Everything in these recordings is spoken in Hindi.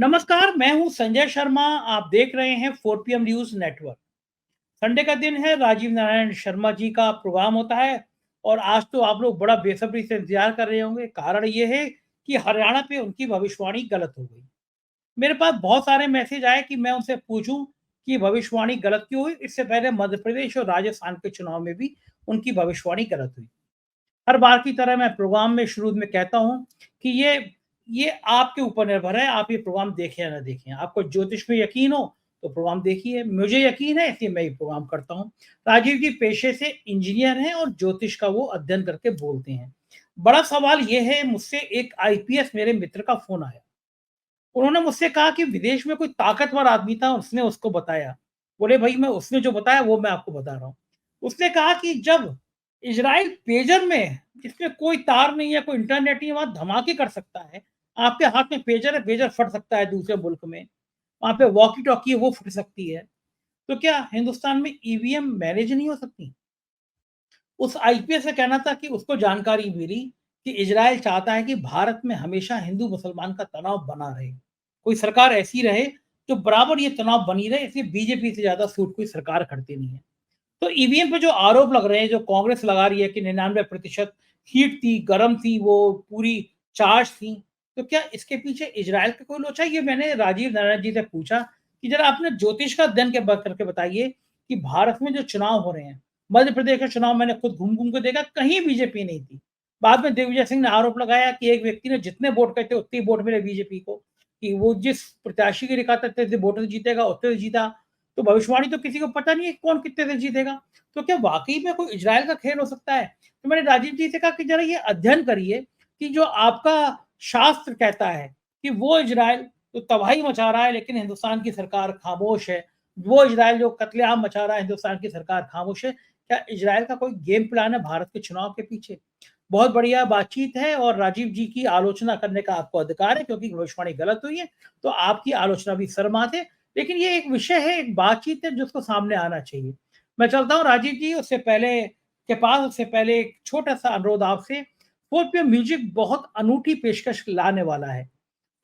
नमस्कार, मैं हूं संजय शर्मा। आप देख रहे हैं 4 PM न्यूज नेटवर्क। संडे का दिन है, राजीव नारायण शर्मा जी का प्रोग्राम होता है और आज तो आप लोग बड़ा बेसब्री से इंतजार कर रहे होंगे। कारण ये है कि हरियाणा पे उनकी भविष्यवाणी गलत हो गई। मेरे पास बहुत सारे मैसेज आए कि मैं उनसे पूछूं कि भविष्यवाणी गलत क्यों हुई। इससे पहले मध्य प्रदेश और राजस्थान के चुनाव में भी उनकी भविष्यवाणी गलत हुई। हर बार की तरह मैं प्रोग्राम में शुरू में कहता हूँ कि ये आपके ऊपर निर्भर है, आप ये प्रोग्राम देखें या ना देखें। आपको ज्योतिष में यकीन हो तो प्रोग्राम देखिए, मुझे यकीन है इसलिए मैं ये प्रोग्राम करता हूँ। राजीव जी पेशे से इंजीनियर हैं और ज्योतिष का वो अध्ययन करके बोलते हैं। बड़ा सवाल ये है, मुझसे एक आईपीएस मेरे मित्र का फ़ोन आया। उन्होंने मुझसे कहा कि विदेश में कोई ताकतवर आदमी था, उसने उसको बताया। बोले भई मैं उसने जो बताया वो मैं आपको बता रहा हूँ। उसने कहा कि जब इज़राइल पेजर में है, जिसमें कोई तार नहीं है, कोई इंटरनेट नहीं है, वहाँ धमाके कर सकता है। आपके हाथ में पेजर है, पेजर फट सकता है दूसरे मुल्क में। वहाँ पे वॉकी-टॉकी है, वो फट सकती है। तो क्या हिंदुस्तान में ईवीएम मैनेज नहीं हो सकती? उस आईपीएस का कहना था कि उसको जानकारी मिली कि इजराइल चाहता है कि भारत में हमेशा हिंदू मुसलमान का तनाव बना रहे। कोई सरकार ऐसी रहे जो बराबर ये तनाव बनी रहे, इसलिए बीजेपी से ज्यादा सूट कोई सरकार करती नहीं है। तो ईवीएम पे जो आरोप लग रहे हैं, जो कांग्रेस लगा रही है कि 99% हीट थी, गर्म थी, वो पूरी चार्ज थी, तो क्या इसके पीछे इजराइल का कोई लोचा है? ये मैंने राजीव नारायण जी से पूछा कि जरा आपने ज्योतिष का अध्ययन के करके बताइए कि भारत में जो चुनाव हो रहे हैं, मध्य प्रदेश का चुनाव मैंने खुद घूम घूम के देखा, कहीं बीजेपी नहीं थी। बाद में दिग्विजय सिंह ने आरोप लगाया कि एक व्यक्ति ने जितने वोट कहे थे उतने ही वोट मिले बीजेपी को, कि वो जिस प्रत्याशी के लिए कहा था वोटर जीतेगा उतने जीता। तो भविष्यवाणी तो किसी को पता नहीं है कौन कितने से जीतेगा। तो क्या वाक़ई में कोई इज़राइल का खेल हो सकता है? तो मैंने राजीव जी से कहा कि ज़रा ये अध्ययन करिए कि जो आपका शास्त्र कहता है कि वो इज़राइल तो तबाही मचा रहा है लेकिन हिंदुस्तान की सरकार खामोश है। वो इज़राइल जो कत्लेआम मचा रहा है, हिंदुस्तान की सरकार खामोश है। क्या इज़राइल का कोई गेम प्लान है भारत के चुनाव के पीछे? बहुत बढ़िया बातचीत है और राजीव जी की आलोचना करने का आपको अधिकार है क्योंकि भविष्यवाणी गलत हुई है, तो आपकी आलोचना भी शर्माते। लेकिन ये एक विषय है, एक बातचीत है जिसको सामने आना चाहिए। मैं चलता हूँ राजीव जी, उससे पहले एक छोटा-सा अनुरोध आपसे। 4 PM म्यूज़िक बहुत अनूठी पेशकश लाने वाला है।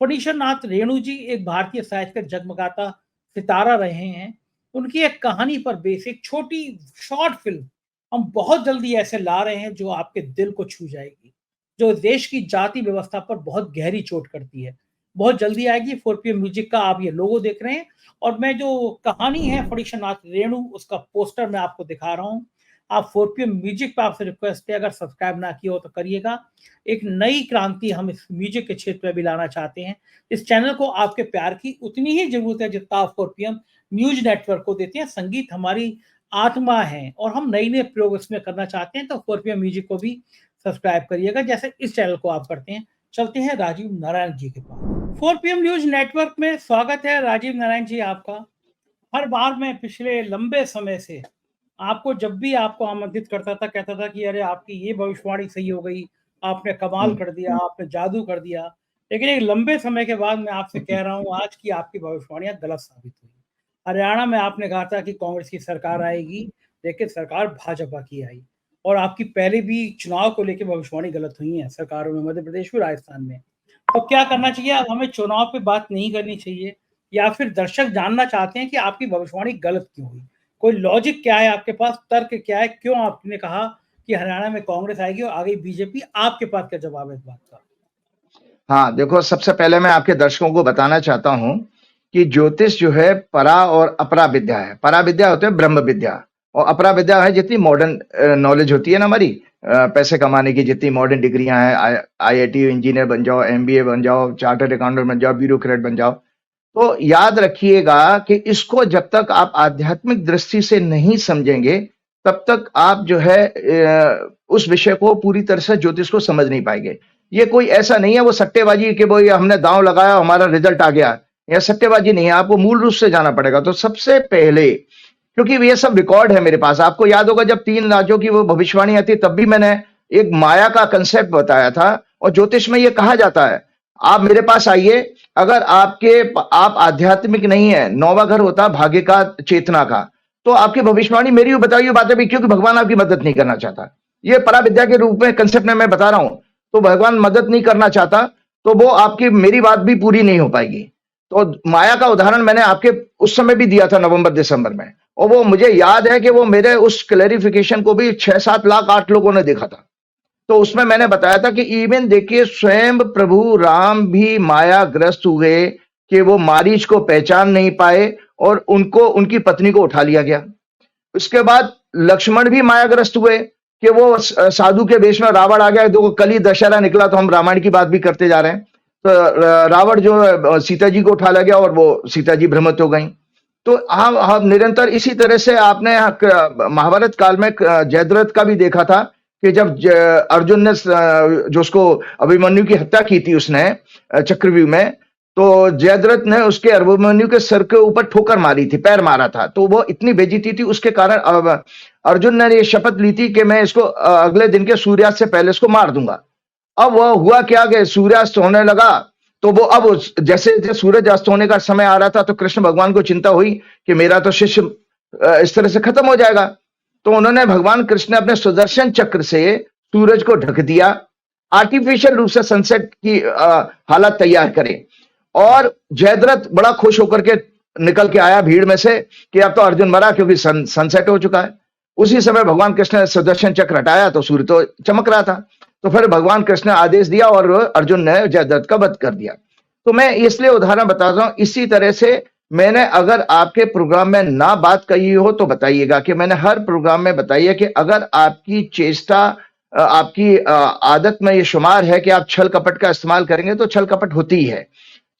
फणीश्वर नाथ रेणु जी एक भारतीय साहित्य का जगमगाता सितारा रहे हैं। उनकी एक कहानी पर बेस एक छोटी शॉर्ट फ़िल्म हम बहुत जल्दी ऐसे ला रहे हैं जो आपके दिल को छू जाएगी, जो देश की जाति व्यवस्था पर बहुत गहरी चोट करती है। बहुत जल्दी आएगी। 4 PM म्यूज़िक का आप ये लोगो देख रहे हैं और मैं जो कहानी है फणीश्वर नाथ रेणु, उसका पोस्टर मैं आपको दिखा रहा हूँ। आप 4 PM म्यूज़िक पे आपसे रिक्वेस्ट है, अगर सब्सक्राइब ना किया हो तो करिएगा। एक नई क्रांति हम इस म्यूज़िक के क्षेत्र में भी लाना चाहते हैं। इस चैनल को आपके प्यार की उतनी ही ज़रूरत है जितना आप 4 PM न्यूज़ नेटवर्क को देते हैं। संगीत हमारी आत्मा है और हम नए-नए प्रयोग इसमें करना चाहते हैं, तो 4 PM म्यूज़िक को भी सब्सक्राइब करिएगा जैसे इस चैनल को आप करते हैं। चलते हैं राजीव नारायण जी के पास। 4 PM न्यूज़ नेटवर्क में स्वागत है राजीव नारायण जी आपका। हर बार मैं पिछले लंबे समय से आपको जब भी आपको आमंत्रित करता था, कहता था कि अरे आपकी ये भविष्यवाणी सही हो गई, आपने कमाल कर दिया, आपने जादू कर दिया। लेकिन एक लंबे समय के बाद मैं आपसे कह रहा हूँ आज की आपकी भविष्यवाणियाँ गलत साबित हुई। हरियाणा में आपने कहा था कि कांग्रेस की सरकार आएगी, लेकिन सरकार भाजपा की आई और आपकी पहले भी चुनाव को लेके भविष्यवाणी गलत हुई है सरकारों में, मध्य प्रदेश में, राजस्थान में। तो क्या करना चाहिए? अब हमें चुनाव पे बात नहीं करनी चाहिए या फिर दर्शक जानना चाहते हैं कि आपकी भविष्यवाणी गलत क्यों हुई? कोई लॉजिक क्या है आपके पास? तर्क क्या है? क्यों आपने कहा कि हरियाणा में कांग्रेस आएगी और आ गई बीजेपी? आपके पास क्या जवाब है इस बात का? हाँ, देखो सबसे पहले मैं आपके दर्शकों को बताना चाहता हूँ कि ज्योतिष जो है परा और अपरा विद्या है। परा विद्या होते है ब्रह्म विद्या और अपरा विद्या है जितनी मॉडर्न नॉलेज होती है ना हमारी, पैसे कमाने की जितनी मॉडर्न डिग्रियां हैं, आईआईटी इंजीनियर बन जाओ, एमबीए बन जाओ, चार्टर्ड अकाउंटेंट बन जाओ, ब्यूरोक्रेट बन जाओ। तो याद रखिएगा कि इसको जब तक आप आध्यात्मिक दृष्टि से नहीं समझेंगे तब तक आप जो है उस विषय को पूरी तरह से ज्योतिष को समझ नहीं पाएंगे। ये कोई ऐसा नहीं है वो सट्टेबाजी कि भाई हमने दांव लगाया हमारा रिजल्ट आ गया, यह सट्टेबाजी नहीं है। आपको मूल रूप से जाना पड़ेगा। तो सबसे पहले, क्योंकि ये सब रिकॉर्ड है मेरे पास, आपको याद होगा जब 3 राज्यों की वो भविष्यवाणी आती तब भी मैंने एक माया का कंसेप्ट बताया था और ज्योतिष में ये कहा जाता है आप मेरे पास आइए, अगर आप आध्यात्मिक नहीं है, 9वां घर होता भाग्य का, चेतना का, तो आपकी भविष्यवाणी मेरी बताई हुई बातें भी, क्योंकि भगवान आपकी मदद नहीं करना चाहता। ये पराविद्या के रूप में कंसेप्ट में मैं बता रहा हूं। तो भगवान मदद नहीं करना चाहता तो वो आपकी मेरी बात भी पूरी नहीं हो पाएगी। तो माया का उदाहरण मैंने आपके उस समय भी दिया था नवंबर दिसंबर में, और वो मुझे याद है कि वो मेरे उस क्लेरिफिकेशन को भी 6-7 लाख 8 लोगों ने देखा था। तो उसमें मैंने बताया था कि इवन देखिए स्वयं प्रभु राम भी माया ग्रस्त हुए कि वो मारीच को पहचान नहीं पाए और उनको उनकी पत्नी को उठा लिया गया। उसके बाद लक्ष्मण भी मायाग्रस्त हुए कि वो साधु के वेश में रावण आ गया। देखो कल ही दशहरा निकला, तो हम रामायण की बात भी करते जा रहे हैं। तो रावण जो सीता जी को उठा लिया गया और वो सीता जी भ्रमित हो गई। तो हम निरंतर इसी तरह से आपने महाभारत काल में जयद्रथ का भी देखा था कि जब अर्जुन ने जो उसको अभिमन्यु की हत्या की थी उसने चक्रव्यूह में, तो जयद्रथ ने उसके अभिमन्यु के सर के ऊपर ठोकर मारी थी, पैर मारा था। तो वो इतनी बेइज्जती थी, उसके कारण अर्जुन ने ये शपथ ली थी कि मैं इसको अगले दिन के सूर्यास्त से पहले इसको मार दूंगा। अब वह हुआ क्या कि सूर्यास्त होने लगा, तो वो अब जैसे जैसे सूरज अस्त होने का समय आ रहा था, तो कृष्ण भगवान को चिंता हुई कि मेरा तो शिष्य इस तरह से खत्म हो जाएगा। तो उन्होंने भगवान कृष्ण ने अपने सुदर्शन चक्र से सूरज को ढक दिया, आर्टिफिशियल रूप से सनसेट की हालत तैयार करें। और जयद्रथ बड़ा खुश होकर के निकल के आया भीड़ में से कि अब तो अर्जुन मरा, क्योंकि सनसेट हो चुका है। उसी समय भगवान कृष्ण ने सुदर्शन चक्र हटाया तो सूर्य तो चमक रहा था। तो फिर भगवान कृष्ण ने आदेश दिया और अर्जुन ने जयद्रथ का वध कर दिया। तो मैं इसलिए उदाहरण बताता हूं। इसी तरह से मैंने अगर आपके प्रोग्राम में ना बात कही हो तो बताइएगा, कि मैंने हर प्रोग्राम में बताई है कि अगर आपकी चेष्टा आपकी आदत में ये शुमार है कि आप छल कपट का इस्तेमाल करेंगे, तो छल कपट होती है।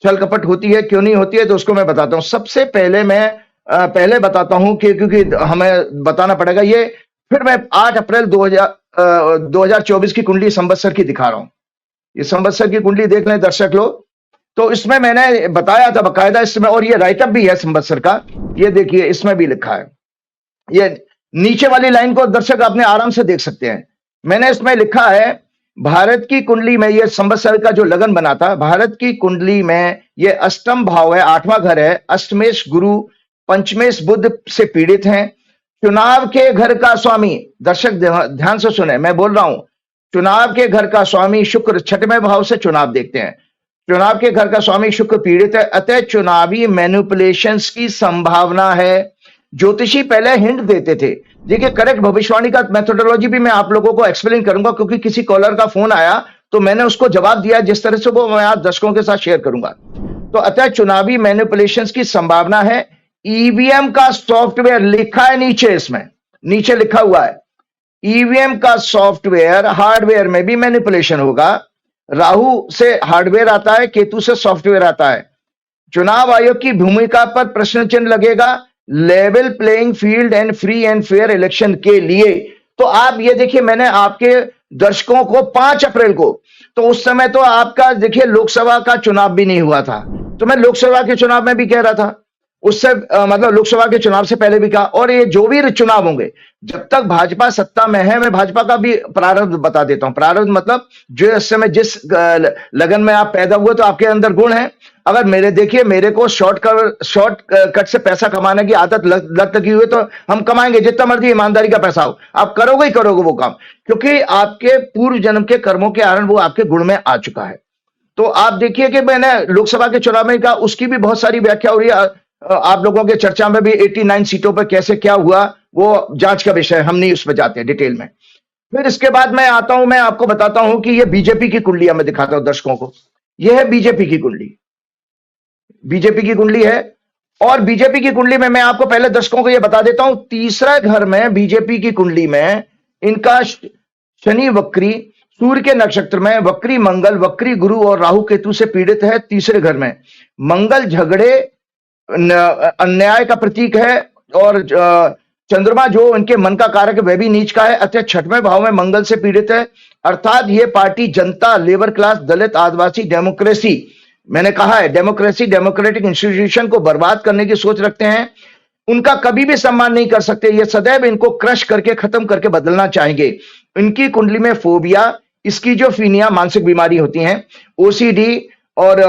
छल कपट होती है, क्यों नहीं होती है, तो उसको मैं बताता हूं। सबसे पहले मैं पहले बताता हूं कि क्योंकि हमें बताना पड़ेगा ये। फिर मैं 8 अप्रैल 2024 की कुंडली संवत्सर की दिखा रहा हूं। ये संवत्सर की कुंडली देख लें दर्शक लोग। तो इसमें मैंने बताया था बकायदा इसमें, और ये राइटअप भी है संवत्सर का। ये देखिए इसमें भी लिखा है। ये नीचे वाली लाइन को दर्शक अपने आराम से देख सकते हैं। मैंने इसमें लिखा है भारत की कुंडली में, ये संवत्सर का जो लगन बना था, भारत की कुंडली में ये अष्टम भाव है, 8वां घर है। अष्टमेश गुरु, पंचमेश बुध से पीड़ित हैं। चुनाव के घर का स्वामी, दर्शक ध्यान से सुने, मैं बोल रहा हूं, चुनाव के घर का स्वामी शुक्र 6वें भाव से चुनाव देखते हैं। चुनाव के घर का स्वामी शुक्र पीड़ित है, अतः चुनावी मैनिपुलेशंस की संभावना है। ज्योतिषी पहले हिंट देते थे। देखिए करेक्ट भविष्यवाणी का मेथोडोलॉजी भी मैं आप लोगों को एक्सप्लेन करूंगा, क्योंकि किसी कॉलर का फोन आया तो मैंने उसको जवाब दिया जिस तरह से, वो मैं आज दर्शकों के साथ शेयर करूंगा। तो अतः चुनावी मैनिपुलेशंस की संभावना है। ईवीएम का सॉफ्टवेयर लिखा है नीचे, इसमें नीचे लिखा हुआ है ईवीएम का सॉफ्टवेयर, हार्डवेयर में भी मैनिपुलेशन होगा। राहु से हार्डवेयर आता है, केतु से सॉफ्टवेयर आता है। चुनाव आयोग की भूमिका पर प्रश्न चिन्ह लगेगा level playing field and free and fair election के लिए। तो आप ये देखिए, मैंने आपके दर्शकों को 5 अप्रैल को, तो उस समय तो आपका देखिए लोकसभा का चुनाव भी नहीं हुआ था, तो मैं लोकसभा के चुनाव में भी कह रहा था, उससे मतलब लोकसभा के चुनाव से पहले भी कहा। और ये जो भी चुनाव होंगे, जब तक भाजपा सत्ता में है, मैं भाजपा का भी प्रारब्ध बता देता हूं। प्रारब्ध मतलब जो इस समय जिस लगन में आप पैदा हुए, तो आपके अंदर गुण है। अगर मेरे को शॉर्टकट से पैसा कमाने की आदत लत लगी हुई, तो हम कमाएंगे जितना मर्जी ईमानदारी का पैसा हो, आप करोगे ही करोगे वो काम, क्योंकि आपके पूर्व जन्म के कर्मों के कारण वो आपके गुण में आ चुका है। तो आप देखिए कि मैंने लोकसभा के चुनाव में कहा, उसकी भी बहुत सारी व्याख्या हो रही है। आप लोगों के चर्चा में भी 89 सीटों पर कैसे क्या हुआ, वो जांच का विषय, हम नहीं उसमें जाते हैं डिटेल में। फिर इसके बाद मैं आता हूं, मैं आपको बताता हूं कि ये बीजेपी की कुंडलियां मैं दिखाता हूं दर्शकों को। यह है बीजेपी की कुंडली, बीजेपी की कुंडली है। और बीजेपी की कुंडली में मैं आपको पहले दर्शकों को यह बता देता हूं, तीसरा घर में बीजेपी की कुंडली में इनका शनि वक्री, सूर्य के नक्षत्र में वक्री मंगल, वक्री गुरु और राहु केतु से पीड़ित है। तीसरे घर में मंगल झगड़े, अन्याय का प्रतीक है, और चंद्रमा जो उनके मन का कारक है वह भी नीच का है, अतः 6वें भाव में मंगल से पीड़ित है। अर्थात ये पार्टी जनता, लेबर क्लास, दलित, आदिवासी, डेमोक्रेसी, मैंने कहा है डेमोक्रेसी, डेमोक्रेटिक इंस्टीट्यूशन को बर्बाद करने की सोच रखते हैं। उनका कभी भी सम्मान नहीं कर सकते, ये सदैव इनको क्रश करके खत्म करके बदलना चाहेंगे। इनकी कुंडली में फोबिया, स्किज़ोफ्रेनिया मानसिक बीमारी होती हैं, ओसीडी और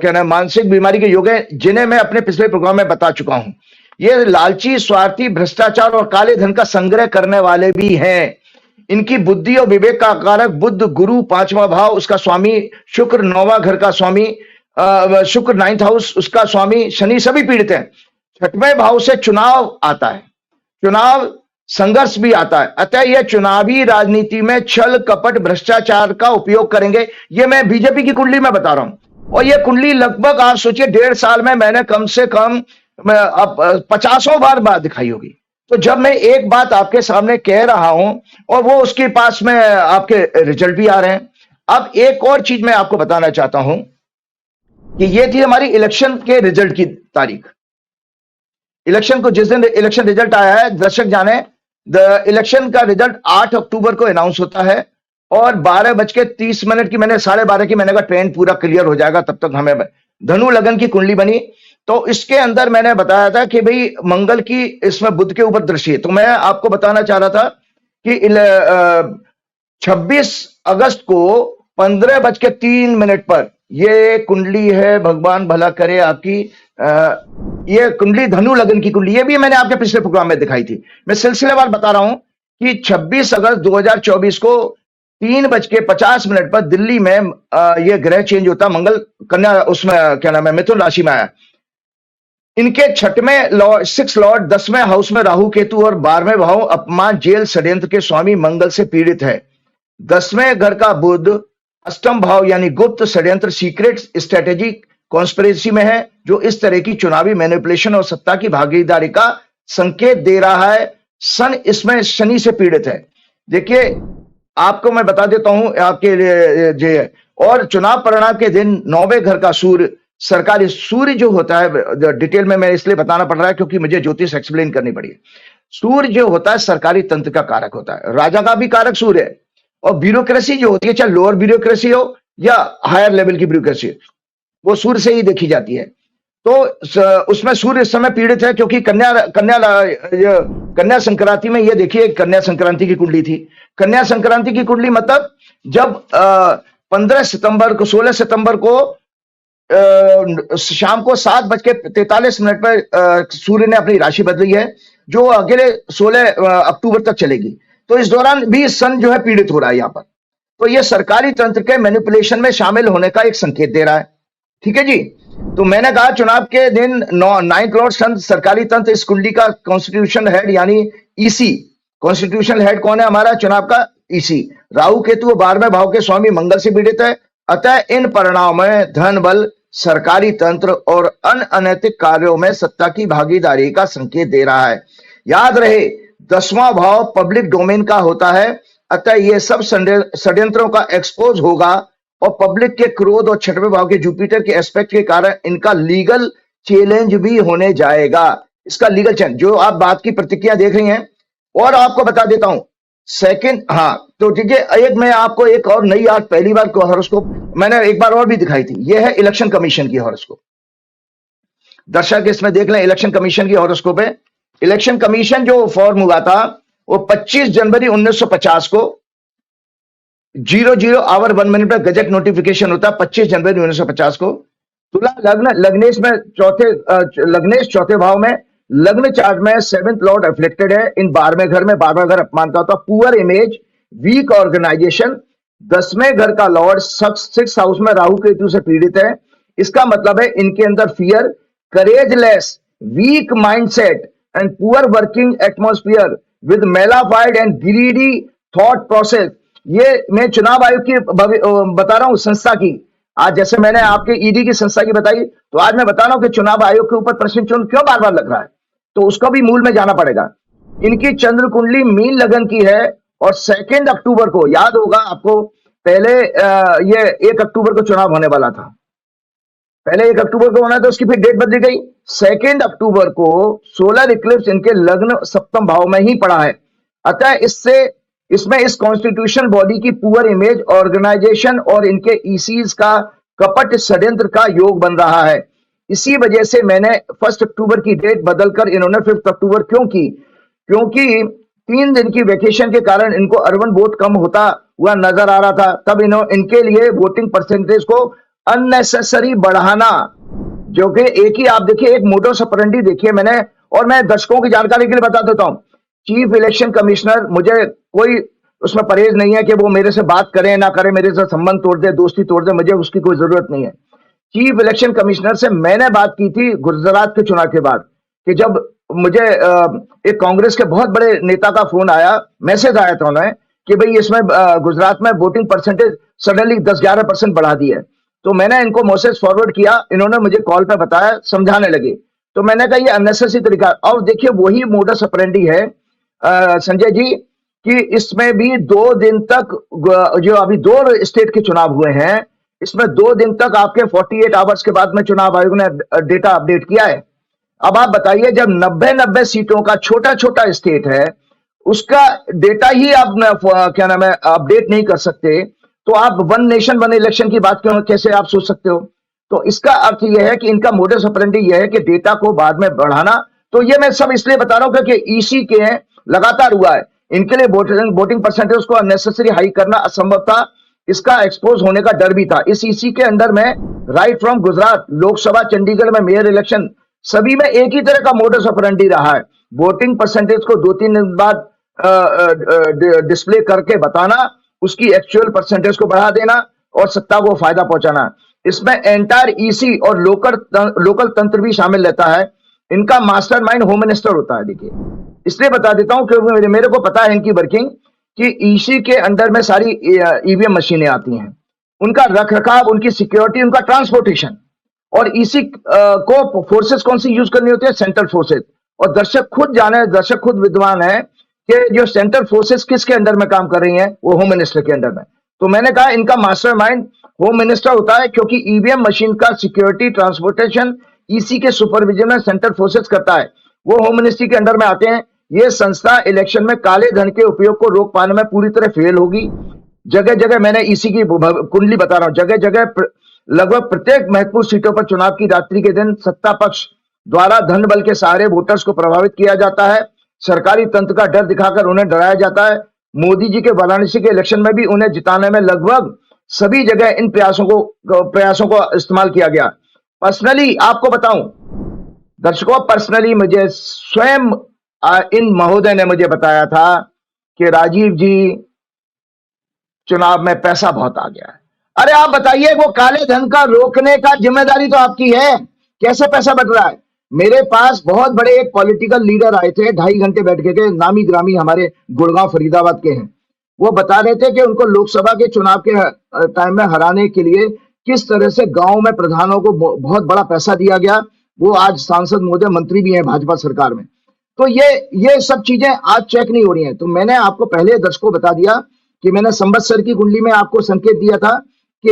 क्या नाम मानसिक बीमारी के योग है, जिन्हें मैं अपने पिछले प्रोग्राम में बता चुका हूं। ये लालची, स्वार्थी, भ्रष्टाचार और काले धन का संग्रह करने वाले भी हैं। इनकी बुद्धि और विवेक का कारक बुध गुरु 5वां भाव, उसका स्वामी शुक्र 9वां घर का स्वामी, शुक्र 9th हाउस, उसका स्वामी शनि, सभी पीड़ित हैं। 6वें भाव से चुनाव आता है, चुनाव संघर्ष भी आता है। अतः यह चुनावी राजनीति में छल कपट भ्रष्टाचार का उपयोग करेंगे। ये मैं बीजेपी की कुंडली में बता रहा हूं, और यह कुंडली लगभग आप सोचिए 1.5 साल में मैंने कम से कम 50 बार दिखाई होगी। तो जब मैं एक बात आपके सामने कह रहा हूं और वो उसके पास में आपके रिजल्ट भी आ रहे हैं। अब एक और चीज मैं आपको बताना चाहता हूं कि ये थी हमारी इलेक्शन के रिजल्ट की तारीख। इलेक्शन को जिस दिन इलेक्शन रिजल्ट आया है, दर्शक जाने, इलेक्शन का रिजल्ट 8 अक्टूबर को अनाउंस होता है, और 12:30 की मैंने 12:30 की मैंने कहा ट्रेंड पूरा क्लियर हो जाएगा, तब तक हमें धनु लगन की कुंडली बनी। तो इसके अंदर मैंने बताया था कि भाई मंगल की इसमें बुध के ऊपर दृष्टि है। तो मैं आपको बताना चाह रहा था कि 26 अगस्त को 15:03 पर ये कुंडली है, भगवान भला करे आपकी। ये कुंडली धनु लगन की कुंडली, ये भी मैंने आपके पिछले प्रोग्राम में दिखाई थी। मैं सिलसिलेवार बता रहा हूं कि 26 अगस्त 2024 को 3:50 पर दिल्ली में ये ग्रह चेंज होता, मंगल कन्या, उसमें क्या नाम है, मिथुन राशि में आया। इनके 6वें लॉर्ड, 6 लॉर्ड 10वें हाउस में राहु केतु और 12वें भाव अपमान जेल षड्यंत्र के स्वामी मंगल से पीड़ित है। 10वें घर का बुध अष्टम भाव यानी गुप्त षड्यंत्र, सीक्रेट स्ट्रेटेजी, कॉन्स्पिरेसी में है, जो इस तरह की चुनावी मैनिपुलेशन और सत्ता की भागीदारी का संकेत दे रहा है। सन इसमें शनि से पीड़ित है। देखिए आपको मैं बता देता हूं आपके लिए, और चुनाव परिणाम के दिन 9वें घर का सूर्य, सरकारी सूर्य जो होता है, डिटेल में मैं इसलिए बताना पड़ रहा है क्योंकि मुझे ज्योतिष एक्सप्लेन करनी पड़ी है। सूर्य जो होता है सरकारी तंत्र का कारक होता है, राजा का भी कारक सूर्य है, और ब्यूरोक्रेसी जो होती है, चाहे लोअर ब्यूरोक्रेसी हो या हायर लेवल की ब्यूरोक्रेसी, वो सूर्य से ही देखी जाती है। तो उसमें सूर्य इस समय पीड़ित है, क्योंकि कन्या संक्रांति में, ये देखिए कन्या संक्रांति की कुंडली थी। कन्या संक्रांति की कुंडली मतलब जब 15 सितंबर को, 16 सितंबर को शाम को 7:43 पर सूर्य ने अपनी राशि बदली है, जो अगले 16 अक्टूबर तक चलेगी। तो इस दौरान भी सन जो है पीड़ित हो रहा है यहाँ पर। तो ये सरकारी तंत्र के मैनिपुलेशन में शामिल होने का एक संकेत दे रहा है। ठीक है जी। तो मैंने कहा चुनाव के दिन 9th लॉर्ड सन सरकारी तंत्र, इस कुंडली का कॉन्स्टिट्यूशन हेड यानी ईसी, कॉन्स्टिट्यूशनल हेड कौन है हमारा चुनाव का? ईसी। राहु केतु 12वें भाव के स्वामी मंगल से पीड़ित है। अतः इन परिणामों में धन बल, सरकारी तंत्र और अनैतिक कार्यों में सत्ता की भागीदारी का संकेत दे रहा है। याद रहे 10वां भाव पब्लिक डोमेन का होता है, अतः ये सब षड्यंत्रों का एक्सपोज होगा, और पब्लिक के क्रोध और 6वें भाव के जुपिटर के एस्पेक्ट के कारण इनका लीगल चैलेंज भी होने जाएगा। इसका लीगल चैलेंज, जो आप बात की प्रतिक्रिया देख रही हैं, और आपको बता देता हूं सेकंड, हाँ तो ठीक है, एक मैं आपको एक और नई, आज पहली बार को हॉरोस्कोप मैंने एक बार और भी दिखाई थी। यह है इलेक्शन कमीशन की हॉरोस्कोप। दर्शक इसमें देख लें, इलेक्शन कमीशन की हॉरोस्कोप है। इलेक्शन कमीशन जो फॉर्म हुआ था वो 25 जनवरी 1950 को 00 आवर 1 मिनट पर गजट नोटिफिकेशन होता है। 25 जनवरी 1950 को तुला लग्न, लग्नेश में लग्नेश चौथे भाव में, लग्न चार्ट में 7th लॉर्ड अफ्लिक्टेड है। इन 12वें घर में, 12वां घर अपमान का होता, पुअर इमेज, वीक ऑर्गेनाइजेशन। 10वें घर का लॉर्ड 6th हाउस में राहु केतु से पीड़ित है। इसका मतलब है इनके अंदर fear, courageless, weak mindset and poor working atmosphere with malafide and greedy thought process. ये मैं चुनाव आयोग की बता रहा हूं संस्था की। आज जैसे मैंने आपके ईडी की संस्था की बताई, तो आज मैं बता रहा हूं कि चुनाव आयोग के ऊपर प्रश्न चिन्ह क्यों बार बार लग रहा है, तो उसका भी मूल में जाना पड़ेगा। इनकी चंद्र कुंडली मीन लगन की है, और 2 अक्टूबर को, याद होगा आपको, पहले ये 1 अक्टूबर को चुनाव होने वाला था, पहले 1 अक्टूबर को होना था, उसकी फिर डेट बदली गई। 2 अक्टूबर को सोलर इक्लिप्स इनके लग्न सप्तम भाव में ही पड़ा है। अतः इसमें इस कॉन्स्टिट्यूशन बॉडी की पुअर इमेज, ऑर्गेनाइजेशन और इनके ईसीज का कपट षड्यंत्र का योग बन रहा है। इसी वजह से मैंने 1 अक्टूबर की डेट बदलकर इन्होंने 5 अक्टूबर क्यों की? क्योंकि 3 दिन की वेकेशन के कारण इनको अर्बन वोट कम होता हुआ नजर आ रहा था। तब इनके लिए वोटिंग परसेंटेज को अननेसेसरी बढ़ाना, जो कि एक ही आप देखिए, एक मोटो सपरेंडी देखिए मैंने, और मैं दर्शकों की जानकारी के लिए बता देता हूं, चीफ इलेक्शन कमिश्नर, मुझे कोई उसमें परहेज नहीं है कि वो मेरे से बात करें ना करें, मेरे से संबंध तोड़ दे, दोस्ती तोड़ दे, मुझे उसकी कोई जरूरत नहीं है। चीफ इलेक्शन कमिश्नर से मैंने बात की थी गुजरात के चुनाव के बाद, कि जब मुझे एक कांग्रेस के बहुत बड़े नेता का फोन आया, मैसेज आया था उन्हें कि भाई इसमें गुजरात में वोटिंग परसेंटेज सडनली 10-11% बढ़ा दी है। तो मैंने इनको मैसेज फॉरवर्ड किया, इन्होंने मुझे कॉल पे बताया, समझाने लगे। तो मैंने कहा ये अननेसेसरी तरीका। और देखिए वही मोडस ऑपरेंडी है संजय जी, कि इसमें भी 2 दिन तक जो अभी 2 स्टेट के चुनाव हुए हैं, इसमें 2 दिन तक आपके 48 आवर्स के बाद में चुनाव आयोग ने डेटा अपडेट किया है। अब आप बताइए, जब 90 सीटों का छोटा छोटा स्टेट है, उसका डेटा ही आप क्या नाम है अपडेट नहीं कर सकते, तो आप वन नेशन वन इलेक्शन की बात क्यों कैसे आप सोच सकते हो? तो इसका अर्थ यह है कि इनका मोडस ऑपरेंडी यह है कि डेटा को बाद में बढ़ाना। तो ये मैं सब इसलिए बता रहा हूं क्योंकि ईसी के लगातार हुआ है, इनके लिए वोटिंग परसेंटेज को अननेसेसरी हाई करना असंभव था, इसका एक्सपोज होने का डर भी था। इस ईसी के अंदर में राइट फ्रॉम गुजरात, लोकसभा, चंडीगढ़ में मेयर इलेक्शन, सभी में एक ही तरह का मोडस ऑपरेंडी रहा है, वोटिंग परसेंटेज को 2-3 दिन बाद डिस्प्ले करके बताना, उसकी एक्चुअल परसेंटेज को बढ़ा देना और सत्ता को फायदा पहुंचाना। इसमें एंटायर ईसी और लोकल तंत्र भी शामिल रहता है। इनका मास्टरमाइंड होम मिनिस्टर होता है। देखिए, इसलिए बता देता हूं क्योंकि मेरे को पता है इनकी वर्किंग, कि ईसी के अंदर में सारी ईवीएम मशीनें आती हैं, उनका रखरखाव, उनकी सिक्योरिटी, उनका ट्रांसपोर्टेशन, और ईसी को फोर्सेस कौन सी यूज करनी होती है? Central forces. और दर्शक खुद विद्वान है कि जो सेंट्रल फोर्सेस किसके अंडर में काम कर रही हैं, वो होम मिनिस्टर के अंडर में। तो मैंने कहा इनका मास्टरमाइंड होम मिनिस्टर होता है, क्योंकि ईवीएम मशीन का सिक्योरिटी, ट्रांसपोर्टेशन ईसी के सुपरविजन में सेंट्रल फोर्सेस करता है, वो होम मिनिस्ट्री के अंडर में आते हैं। ये संस्था इलेक्शन में काले धन के उपयोग को रोक पाने में पूरी तरह फेल होगी। जगह जगह, मैंने ईसी की कुंडली बता रहा हूं, जगह जगह लगभग प्रत्येक महत्वपूर्ण सीटों पर चुनाव की रात्रि के दिन सत्ता पक्ष द्वारा धन बल के सहारे वोटर्स को प्रभावित किया जाता है, सरकारी तंत्र का डर दिखाकर उन्हें डराया जाता है। मोदी जी के वाराणसी के इलेक्शन में भी उन्हें जिताने में लगभग सभी जगह इन प्रयासों को इस्तेमाल किया गया। पर्सनली आपको बताऊं दर्शकों, पर्सनली मुझे स्वयं इन महोदय ने मुझे बताया था कि राजीव जी, चुनाव में पैसा बहुत आ गया है। अरे आप बताइए, वो काले धन का रोकने का जिम्मेदारी तो आपकी है, कैसे पैसा बढ़ रहा है? मेरे पास बहुत बड़े एक पॉलिटिकल लीडर आए थे, 2.5 घंटे बैठ के, नामी ग्रामी हमारे गुड़गांव फरीदाबाद के हैं। वो बता रहे थे कि उनको लोकसभा के चुनाव के टाइम में हराने के लिए किस तरह से गांव में प्रधानों को बहुत बड़ा पैसा दिया गया। वो आज सांसद महोदय, मंत्री भी हैं भाजपा सरकार में। तो ये सब चीजें आज चेक नहीं हो रही हैं। तो मैंने आपको पहले दर्शकों बता दिया कि मैंने संवत्सर की कुंडली में आपको संकेत दिया था कि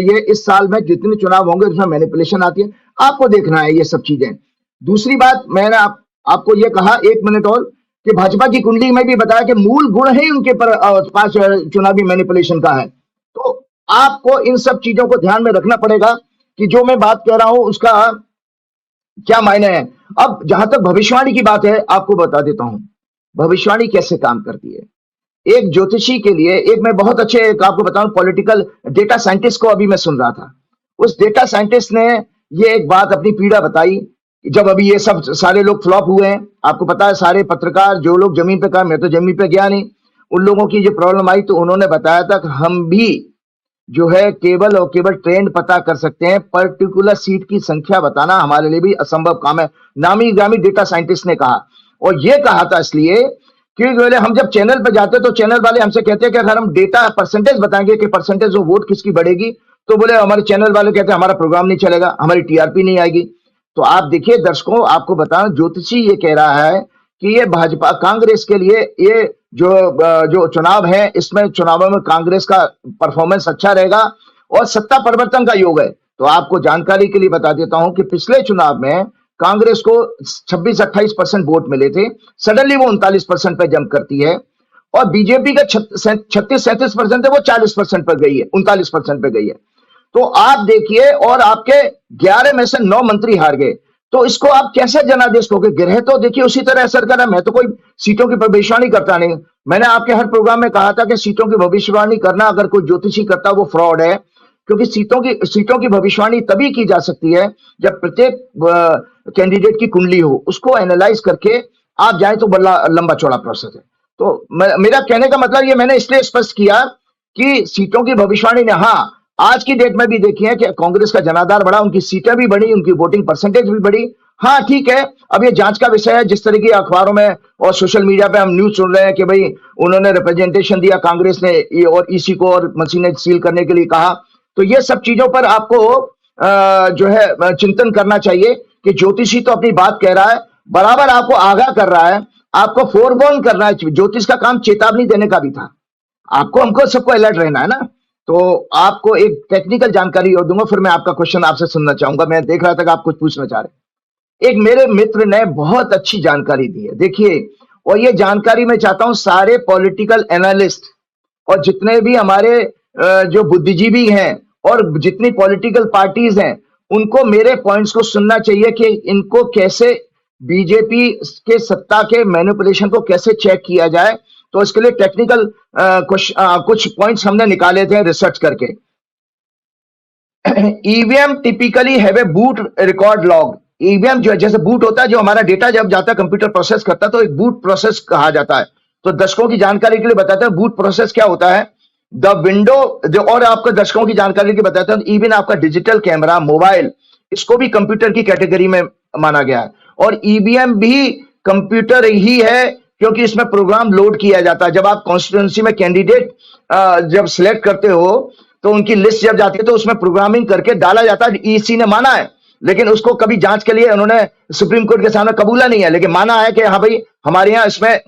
ये इस साल में जितने चुनाव होंगे उसमें मैनिपुलेशन आती है, आपको देखना है ये सब चीजें। दूसरी बात, मैंने आपको ये कहा 1 मिनट और, कि भाजपा की कुंडली में भी बताया कि मूल गुण ही उनके पास चुनावी मैनिपुलेशन का है। तो आपको इन सब चीजों को ध्यान में रखना पड़ेगा कि जो मैं बात कह रहा हूं उसका क्या मायने है। अब जहां तक भविष्यवाणी की बात है, आपको बता देता हूं भविष्यवाणी कैसे काम करती है। एक ज्योतिषी के लिए, एक मैं बहुत अच्छे आपको बताऊं पॉलिटिकल डेटा साइंटिस्ट को अभी मैं सुन रहा था, उस डेटा साइंटिस्ट ने ये एक बात अपनी पीड़ा बताई, जब अभी ये सब सारे लोग फ्लॉप हुए हैं। आपको पता है, सारे पत्रकार जो लोग जमीन पे काम, मैं तो जमीन पे गया नहीं, उन लोगों की जो प्रॉब्लम आई, तो उन्होंने बताया था कि हम भी जो है केवल और केवल ट्रेंड पता कर सकते हैं, पर्टिकुलर सीट की संख्या बताना हमारे लिए भी असंभव काम है, नामी ग्रामी डेटा साइंटिस्ट ने कहा। और ये कहा था इसलिए क्योंकि हम जब चैनल पर जाते तो चैनल वाले हमसे कहते हैं कि अगर हम डेटा परसेंटेज बताएंगे कि परसेंटेज ऑफ वोट किसकी बढ़ेगी, तो बोले हमारे चैनल वाले कहते हैं हमारा प्रोग्राम नहीं चलेगा, हमारी टीआरपी नहीं आएगी। तो आप देखिए दर्शकों, आपको बताना, ज्योतिषी ये कह रहा है कि ये भाजपा कांग्रेस के लिए ये जो चुनाव है, इसमें चुनावों में कांग्रेस का परफॉर्मेंस अच्छा रहेगा और सत्ता परिवर्तन का योग है। तो आपको जानकारी के लिए बता देता हूं कि पिछले चुनाव में कांग्रेस को 26-28% वोट मिले थे, सडनली वो 39% पे जंप करती है, और बीजेपी का 36-37% है, वो 40% पर गई है, 39% पे गई है। तो आप देखिए, और आपके 11 में से 9 मंत्री हार गए, तो इसको आप कैसे जनादेश कहोगे? ग्रह तो देखिए उसी तरह असर कर रहा है। मैं तो कोई सीटों की भविष्यवाणी करता नहीं, मैंने आपके हर प्रोग्राम में कहा था कि सीटों की भविष्यवाणी करना अगर कोई ज्योतिषी करता वो फ्रॉड है, क्योंकि सीटों की भविष्यवाणी तभी की जा सकती है जब प्रत्येक कैंडिडेट की कुंडली हो, उसको एनालाइज करके आप जाए तो बड़ा लंबा चौड़ा प्रोसेस है। तो मेरा कहने का मतलब ये मैंने इसलिए स्पष्ट किया कि सीटों की भविष्यवाणी ने, हाँ, आज की डेट में भी देखिए कि कांग्रेस का जनाधार बढ़ा, उनकी सीटें भी बढ़ी, उनकी वोटिंग परसेंटेज भी बढ़ी। हाँ ठीक है, अब ये जांच का विषय है। जिस तरह की अखबारों में और सोशल मीडिया पे हम न्यूज सुन रहे हैं कि भाई उन्होंने रिप्रेजेंटेशन दिया कांग्रेस ने और ईसी को, और मशीनें सील करने के लिए कहा, तो ये सब चीजों पर आपको जो है चिंतन करना चाहिए कि ज्योतिषी तो अपनी बात कह रहा है, बराबर आपको आगाह कर रहा है, आपको फोरवॉर्न करना है। ज्योतिष का काम चेतावनी देने का भी था। आपको हमको सबको अलर्ट रहना है ना। तो आपको एक टेक्निकल जानकारी और दूंगा, फिर मैं आपका क्वेश्चन आपसे सुनना चाहूंगा। मैं देख रहा था कि आप कुछ पूछना चाह रहे हैं। एक मेरे मित्र ने बहुत अच्छी जानकारी दी है, देखिए, और ये जानकारी मैं चाहता हूं सारे पॉलिटिकल एनालिस्ट और जितने भी हमारे जो बुद्धिजीवी हैं और जितनी पॉलिटिकल पार्टीज हैं, उनको मेरे पॉइंट्स को सुनना चाहिए कि इनको कैसे बीजेपी के सत्ता के मैनिपुलेशन को कैसे चेक किया जाए। तो इसके लिए टेक्निकल कुछ पॉइंट्स हमने निकाले थे रिसर्च करके। EVM typically have a boot record log. EVM जो है, जैसे बूट होता है, जो हमारा डेटा जब जाता है कंप्यूटर प्रोसेस करता है, तो एक बूट प्रोसेस कहा जाता है। तो दर्शकों की जानकारी के लिए बताते हैं बूट प्रोसेस क्या होता है। द विंडो, और आपको दर्शकों की जानकारी के लिए बताते हैं, इवन आपका डिजिटल कैमरा, मोबाइल, इसको भी कंप्यूटर की कैटेगरी में माना गया है। और ईवीएम भी कंप्यूटर ही है, क्योंकि इसमें प्रोग्राम लोड किया जाता है। जब आप कॉन्स्टिट्यूंसी में कैंडिडेट जब सिलेक्ट करते हो, तो उनकी लिस्ट जब जाती है तो उसमें प्रोग्रामिंग करके डाला जाता है। ईसी ने माना है, लेकिन उसको कभी जांच के लिए उन्होंने सुप्रीम कोर्ट के सामने कबूला नहीं है, लेकिन माना है कि हाँ भाई हमारे यहाँ इसमें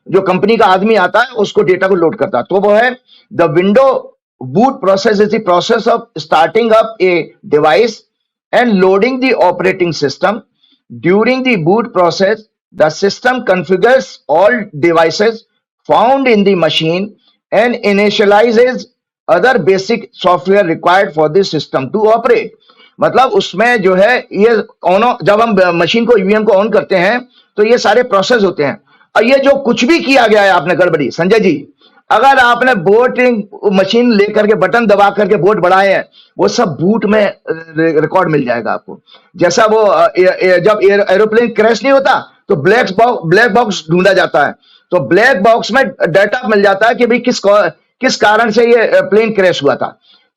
जो कंपनी का आदमी आता है उसको डेटा को लोड करता है। तो वो है the window boot process is the process of starting up a device and loading the operating system. During the boot process the system configures all devices found in the machine and initializes other basic software required for the system to operate। मतलब उसमें जो है ये जब हम मशीन को, ईवीएम को ऑन करते हैं, तो ये सारे प्रोसेस होते हैं। और ये जो कुछ भी किया गया है आपने गड़बड़ी, संजय जी, अगर आपने वोटिंग मशीन लेकर के बटन दबा करके वोट बढ़ाए हैं, वो सब बूट में रिकॉर्ड मिल जाएगा आपको। जैसा वो जब एरोप्लेन क्रैश नहीं होता तो ब्लैक बॉक्स ढूंढा जाता है, तो ब्लैक बॉक्स में डाटा मिल जाता है कि भाई किस कारण से ये प्लेन क्रैश हुआ था।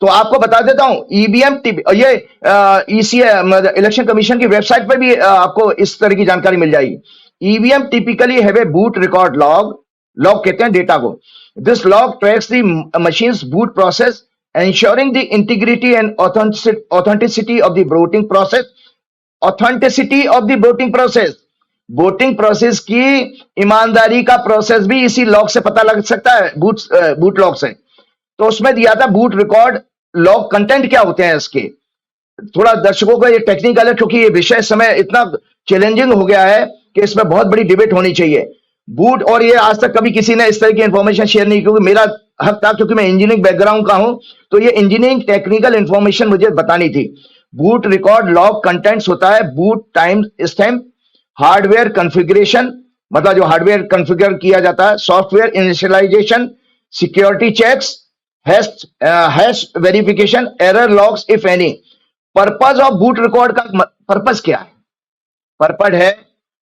तो आपको बता देता हूं, ईवीएम ये ईसी इलेक्शन कमीशन की वेबसाइट पर भी आपको इस तरह की जानकारी मिल जाएगी। EVM typically have a boot record log कहते हैं डेटा को। This log tracks the machines boot process ensuring the integrity and authenticity of the voting process। authenticity of the voting process, voting process की ईमानदारी का प्रोसेस भी इसी लॉग से पता लग सकता है, बूट लॉग से। तो उसमें दिया था बूट रिकॉर्ड लॉग कंटेंट क्या होते हैं इसके। थोड़ा दर्शकों को ये टेक्निकल है, क्योंकि ये विषय समय इतना चैलेंजिंग हो गया है कि इसमें बहुत बड़ी डिबेट होनी चाहिए। बूट, और ये आज तक कभी किसी ने इस तरह की इंफॉर्मेशन शेयर नहीं, क्योंकि मेरा हक था, क्योंकि मैं इंजीनियरिंग बैकग्राउंड का हूं, तो ये इंजीनियरिंग टेक्निकल इंफॉर्मेशन मुझे बतानी थी। बूट रिकॉर्ड लॉग कंटेंट्स होता है boot time stamp, hardware configuration, मतलब जो हार्डवेयर कॉन्फ़िगर किया जाता है, software initialisation, security checks, hash verification, error logs if any. Purpose of boot record का पर्पस क्या है? पर्पस है,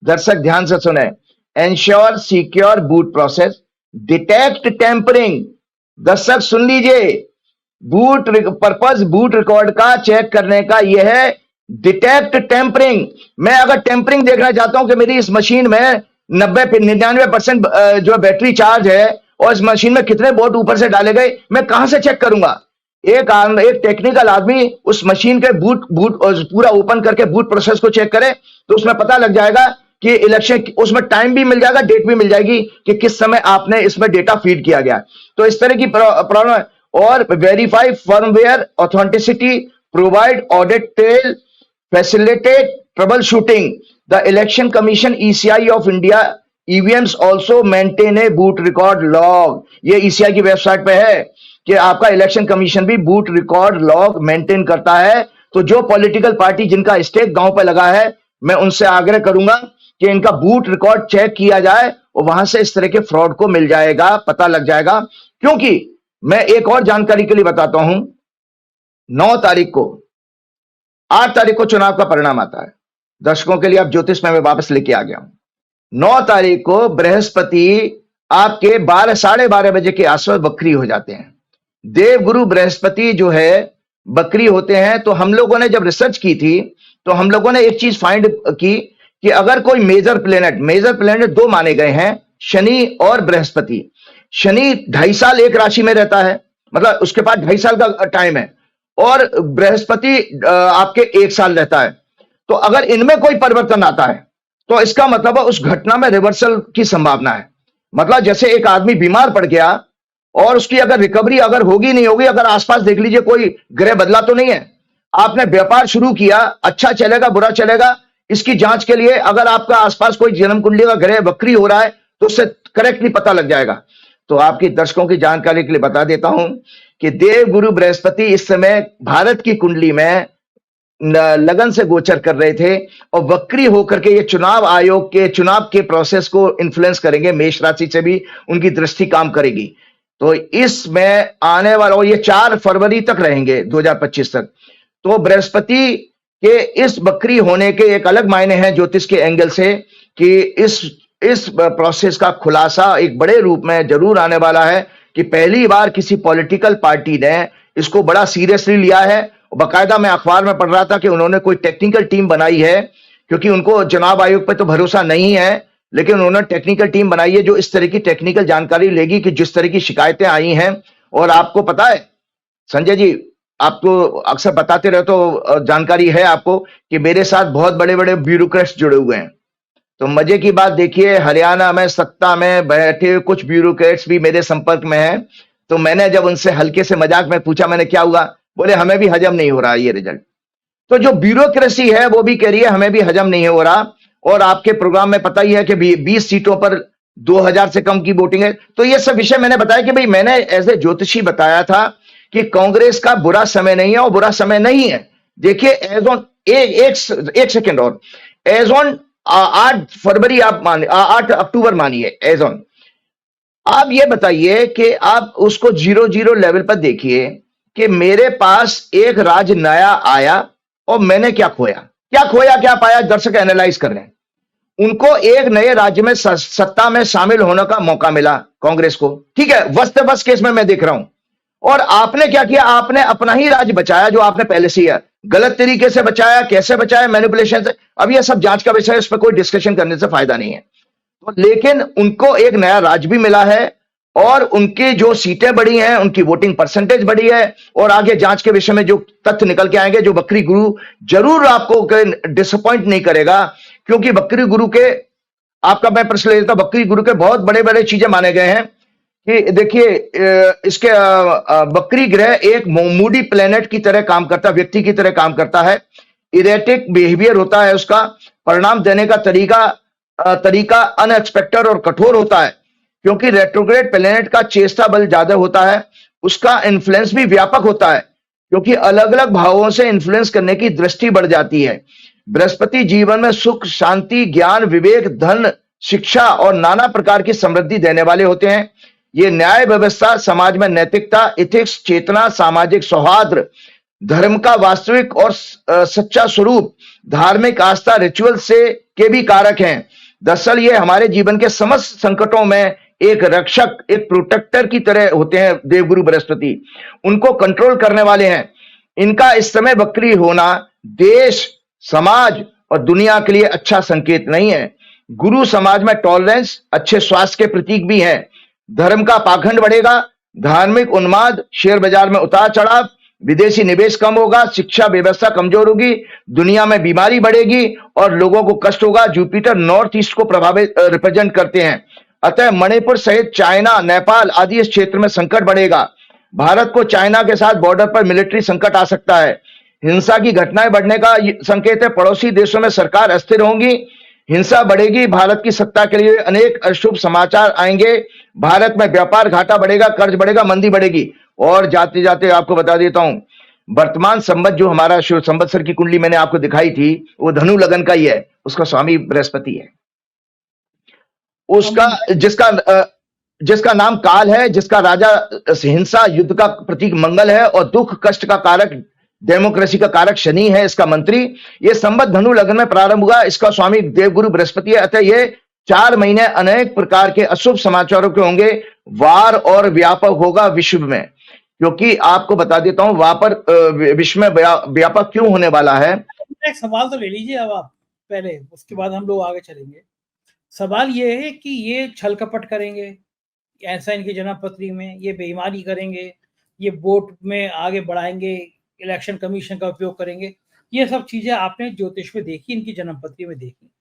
दर्शक ध्यान से सुने, ensure secure boot process, detect tampering. दर्शक सुन लीजिए, पर्पस बूट रिकॉर्ड का चेक करने का यह है, डिटेक्ट टेम्परिंग। मैं अगर टेम्परिंग देखना चाहता हूं कि मेरी इस मशीन में 99% जो बैटरी चार्ज है और इस मशीन में कितने वोट ऊपर से डाले गए, मैं कहां से चेक करूंगा? एक टेक्निकल आदमी उस मशीन के बूट पूरा ओपन करके बूट प्रोसेस को चेक करे, तो उसमें पता लग जाएगा कि इलेक्शन, उसमें टाइम भी मिल जाएगा, डेट भी मिल जाएगी कि किस समय आपने इसमें डेटा फीड किया गया। तो इस तरह की प्रॉब्लम है। और verify firmware authenticity, provide audit trail, facilitate troubleshooting। The Election Commission ECI of India EVMs also maintain a boot record log। ये ECI की वेबसाइट पे है कि आपका इलेक्शन कमीशन भी बूट रिकॉर्ड लॉग मेंटेन करता है। तो जो पॉलिटिकल पार्टी जिनका स्टेक गांव पे लगा है, मैं उनसे आग्रह करूंगा कि इनका बूट रिकॉर्ड चेक किया जाए और वहां से इस तरह के फ्रॉड को मिल जाएगा, पता लग जाएगा। क्योंकि मैं एक और जानकारी के लिए बताता हूं, 9 तारीख को, 8 तारीख को चुनाव का परिणाम आता है। दर्शकों के लिए अब ज्योतिष में मैं वापस लेके आ गया हूं। 9 तारीख को बृहस्पति आपके 12 साढ़े 12 बजे के आसपास वक्री हो जाते हैं। देवगुरु बृहस्पति जो है बकरी होते हैं। तो हम लोगों ने जब रिसर्च की थी तो हम लोगों ने एक चीज फाइंड की कि अगर कोई मेजर प्लेनेट दो माने गए हैं, शनि और बृहस्पति। शनि 2.5 साल एक राशि में रहता है, मतलब उसके पास 2.5 साल का टाइम है, और बृहस्पति आपके 1 साल रहता है। तो अगर इनमें कोई परिवर्तन आता है तो इसका मतलब है उस घटना में रिवर्सल की संभावना है। मतलब जैसे एक आदमी बीमार पड़ गया और उसकी अगर रिकवरी अगर होगी नहीं होगी, अगर आसपास देख लीजिए कोई ग्रह बदला तो नहीं है। आपने व्यापार शुरू किया, अच्छा चलेगा बुरा चलेगा, इसकी जांच के लिए अगर आपका आसपास कोई जन्म कुंडली का ग्रह वक्री हो रहा है तो उससे करेक्टली पता लग जाएगा। तो आपकी दर्शकों की जानकारी के लिए बता देता हूं कि देवगुरु बृहस्पति इस समय भारत की कुंडली में लगन से गोचर कर रहे थे और वक्री होकर के ये चुनाव आयोग के चुनाव के प्रोसेस को इन्फ्लुएंस करेंगे। मेष राशि से भी उनकी दृष्टि काम करेगी। तो इसमें आने वाला, और ये 4 फरवरी तक रहेंगे 2025 तक। तो बृहस्पति के इस बकरी होने के एक अलग मायने हैं ज्योतिष के एंगल से कि इस प्रोसेस का खुलासा एक बड़े रूप में जरूर आने वाला है कि पहली बार किसी पॉलिटिकल पार्टी ने इसको बड़ा सीरियसली लिया है। बाकायदा मैं अखबार में पढ़ रहा था कि उन्होंने कोई टेक्निकल टीम बनाई है, क्योंकि उनको चुनाव आयोग पर तो भरोसा नहीं है, लेकिन उन्होंने टेक्निकल टीम बनाई है जो इस तरह की टेक्निकल जानकारी लेगी कि जिस तरह की शिकायतें आई हैं। और आपको पता है संजय जी, आपको अक्सर बताते रहे तो जानकारी है आपको कि मेरे साथ बहुत बड़े बड़े ब्यूरोक्रेट्स जुड़े हुए हैं। तो मजे की बात देखिए, हरियाणा में सत्ता में बैठे कुछ ब्यूरोक्रेट्स भी मेरे संपर्क में हैं। तो मैंने जब उनसे हल्के से मजाक में पूछा, मैंने क्या हुआ, बोले हमें भी हजम नहीं हो रहा ये रिजल्ट। तो जो ब्यूरोक्रेसी है वो भी कह रही है हमें भी हजम नहीं हो रहा। और आपके प्रोग्राम में पता ही है कि 20 सीटों पर 2000 से कम की वोटिंग है। तो ये सब विषय मैंने बताया कि भाई मैंने एज ए ज्योतिषी बताया था कि कांग्रेस का बुरा समय नहीं है और बुरा समय नहीं है। देखिए एज ऑन एक सेकेंड और, एज ऑन 8 फरवरी आप मानिए, 8 अक्टूबर मानिए एज ऑन, आप ये बताइए कि आप उसको 0-0 लेवल पर देखिए कि मेरे पास एक राज्य नया आया और मैंने क्या खोया क्या पाया। दर्शक एनालाइज कर रहे हैं, उनको एक नए राज्य में सत्ता में शामिल होने का मौका मिला कांग्रेस को, ठीक है, वस्त बस केस में मैं देख रहा हूं। और आपने क्या किया, आपने अपना ही राज्य बचाया जो आपने पहले से किया। गलत तरीके से बचाया, कैसे बचाया, मैनिपुलेशन से, अब यह सब जांच का विषय है, इस पर कोई डिस्कशन करने से फायदा नहीं है। तो लेकिन उनको एक नया राज्य भी मिला है और उनकी जो सीटें बढ़ी हैं, उनकी वोटिंग परसेंटेज बढ़ी है। और आगे जांच के विषय में जो तथ्य निकल के आएंगे, जो बकरी गुरु जरूर आपको डिसअपॉइंट नहीं करेगा, क्योंकि बकरी गुरु के, आपका मैं प्रश्न ले लेता हूं, बकरी गुरु के बहुत बड़े बड़े चीजें माने गए हैं कि देखिए इसके बकरी ग्रह एक मूडी प्लेनेट की तरह काम करता है, व्यक्ति की तरह काम करता है। इरेटिक बिहेवियर होता है उसका, परिणाम देने का तरीका अनएक्सपेक्टेड और कठोर होता है, क्योंकि रेट्रोग्रेड प्लेनेट का चेष्टा बल ज्यादा होता है। उसका इन्फ्लुएंस भी व्यापक होता है, क्योंकि अलग अलग भावों से इन्फ्लुएंस करने की दृष्टि बढ़ जाती है। बृहस्पति जीवन में सुख, शांति, ज्ञान, विवेक, धन, शिक्षा और नाना प्रकार की समृद्धि देने वाले होते हैं। ये न्याय व्यवस्था, समाज में नैतिकता, इथिक्स, चेतना, सामाजिक सौहार्द, धर्म का वास्तविक और सच्चा स्वरूप, धार्मिक आस्था, रिचुअल से के भी कारक हैं। दरअसल ये हमारे जीवन के समस्त संकटों में एक रक्षक, एक प्रोटेक्टर की तरह होते हैं देवगुरु बृहस्पति, उनको कंट्रोल करने वाले हैं। इनका इस समय वक्री होना देश, समाज और दुनिया के लिए अच्छा संकेत नहीं है। गुरु समाज में टॉलरेंस, अच्छे स्वास्थ्य के प्रतीक भी हैं। धर्म का पाखंड बढ़ेगा, धार्मिक उन्माद, शेयर बाजार में उतार चढ़ाव, विदेशी निवेश कम होगा, शिक्षा व्यवस्था कमजोर होगी, दुनिया में बीमारी बढ़ेगी और लोगों को कष्ट होगा। जुपिटर नॉर्थ ईस्ट को प्रभावित रिप्रेजेंट करते हैं, अतः मणिपुर सहित चाइना, नेपाल आदि इस क्षेत्र में संकट बढ़ेगा। भारत को चाइना के साथ बॉर्डर पर मिलिट्री संकट आ सकता है। हिंसा की घटनाएं बढ़ने का संकेत है। पड़ोसी देशों में सरकार अस्थिर होंगी, हिंसा बढ़ेगी। भारत की सत्ता के लिए अनेक अशुभ समाचार आएंगे। भारत में व्यापार घाटा बढ़ेगा, कर्ज बढ़ेगा, मंदी बढ़ेगी। और जाते जाते आपको बता देता हूं, वर्तमान संवत जो हमारा संवत्सर की कुंडली मैंने आपको दिखाई थी, वो धनु लगन का ही है, उसका स्वामी बृहस्पति है, उसका जिसका नाम काल है, जिसका राजा हिंसा, युद्ध का प्रतीक मंगल है और दुख कष्ट का कारक, डेमोक्रेसी का कारक शनि है इसका मंत्री। ये संवत धनु लग्न में प्रारंभ हुआ, इसका स्वामी देवगुरु बृहस्पति है। अतः ये 4 महीने अनेक प्रकार के अशुभ समाचारों के होंगे, वार और व्यापक होगा विश्व में, क्योंकि आपको बता देता हूं वहां पर विश्व में व्यापक क्यों होने वाला है। एक सवाल तो ले लीजिए अब आप पहले, उसके बाद हम लोग आगे चलेंगे। सवाल ये है कि ये छल कपट करेंगे, ऐसा इनकी जन्मपत्री में, ये बेईमानी करेंगे, ये वोट में आगे बढ़ाएंगे, इलेक्शन कमीशन का उपयोग करेंगे, ये सब चीजें आपने ज्योतिष में देखी, इनकी जन्मपत्री में देखी।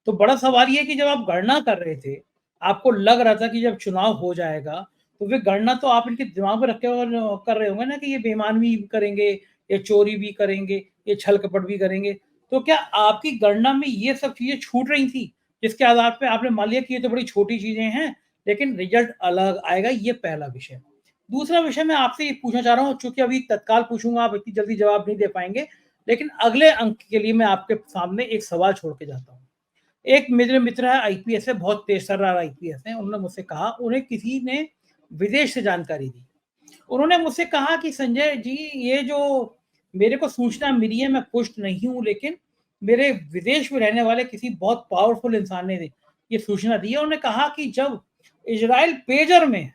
तो बड़ा सवाल ये है कि जब आप गणना कर रहे थे, आपको लग रहा था कि जब चुनाव हो जाएगा, तो फिर गणना तो आप इनके दिमाग में रख के और कर रहे होंगे ना कि ये बेईमानी भी करेंगे, ये चोरी भी करेंगे, ये छल कपट भी करेंगे। तो क्या आपकी गणना में ये सब चीजें छूट रही थी, जिसके आधार पे आपने मान लिया कि ये तो बड़ी छोटी चीजें हैं, लेकिन रिजल्ट अलग आएगा? ये पहला विषय। दूसरा विषय मैं आपसे ये पूछना चाह रहा हूँ, चूंकि अभी तत्काल पूछूंगा, आप इतनी जल्दी जवाब नहीं दे पाएंगे, लेकिन अगले अंक के लिए मैं आपके सामने एक सवाल छोड़ के जाता हूँ। एक मेरे मित्र है, आईपीएस है, बहुत तेज तर्रार आईपीएस है। उन्होंने मुझसे कहा, उन्हें किसी ने विदेश से जानकारी दी। उन्होंने मुझसे कहा कि संजय जी, ये जो मेरे को सूचना मिली है, मैं पुष्ट नहीं हूँ, लेकिन मेरे विदेश में रहने वाले किसी बहुत पावरफुल इंसान ने ये सूचना दी है। उन्होंने कहा कि जब इजराइल पेजर में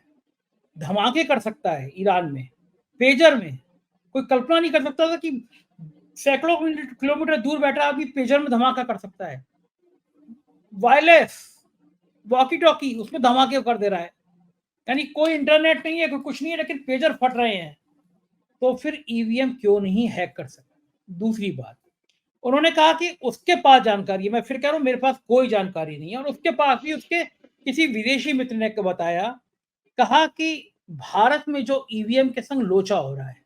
धमाके कर सकता है, ईरान में पेजर में, कोई कल्पना नहीं कर सकता था कि सैकड़ों किलोमीटर दूर बैठा आदमी पेजर में धमाका कर सकता है। वायरलेस वॉकी टॉकी, उसमें धमाके कर दे रहा है, यानी कोई इंटरनेट नहीं है, कोई कुछ नहीं है, लेकिन पेजर फट रहे हैं। तो फिर ईवीएम क्यों नहीं हैक कर सकता? दूसरी बात, उन्होंने कहा कि उसके पास जानकारी है। मैं फिर कह रहा हूं, मेरे पास कोई जानकारी नहीं है, और उसके पास भी उसके किसी विदेशी मित्र ने बताया, कहा कि भारत में जो ईवीएम के संग लोचा हो रहा है,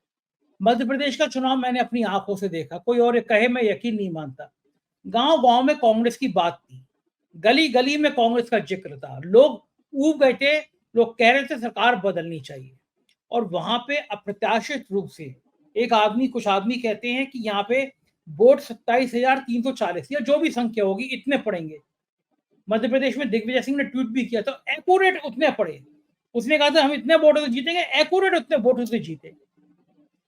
मध्य प्रदेश का चुनाव मैंने अपनी आंखों से देखा, कोई और कहे मैं यकीन नहीं मानता। गांव गांव में कांग्रेस की बात थी, गली गली में कांग्रेस का जिक्र था, लोग ऊब गए थे, लोग कह रहे थे सरकार बदलनी चाहिए। और वहां पे अप्रत्याशित रूप से कुछ आदमी कहते हैं कि यहाँ पे वोट 27,340 या जो भी संख्या होगी, इतने पड़ेंगे। मध्य प्रदेश में दिग्विजय सिंह ने ट्वीट भी किया, तो एक्यूरेट उतने पड़े। उसने कहा था हम इतने वोटों से जीतेंगे, एक्यूरेट उतने वोटों से जीते।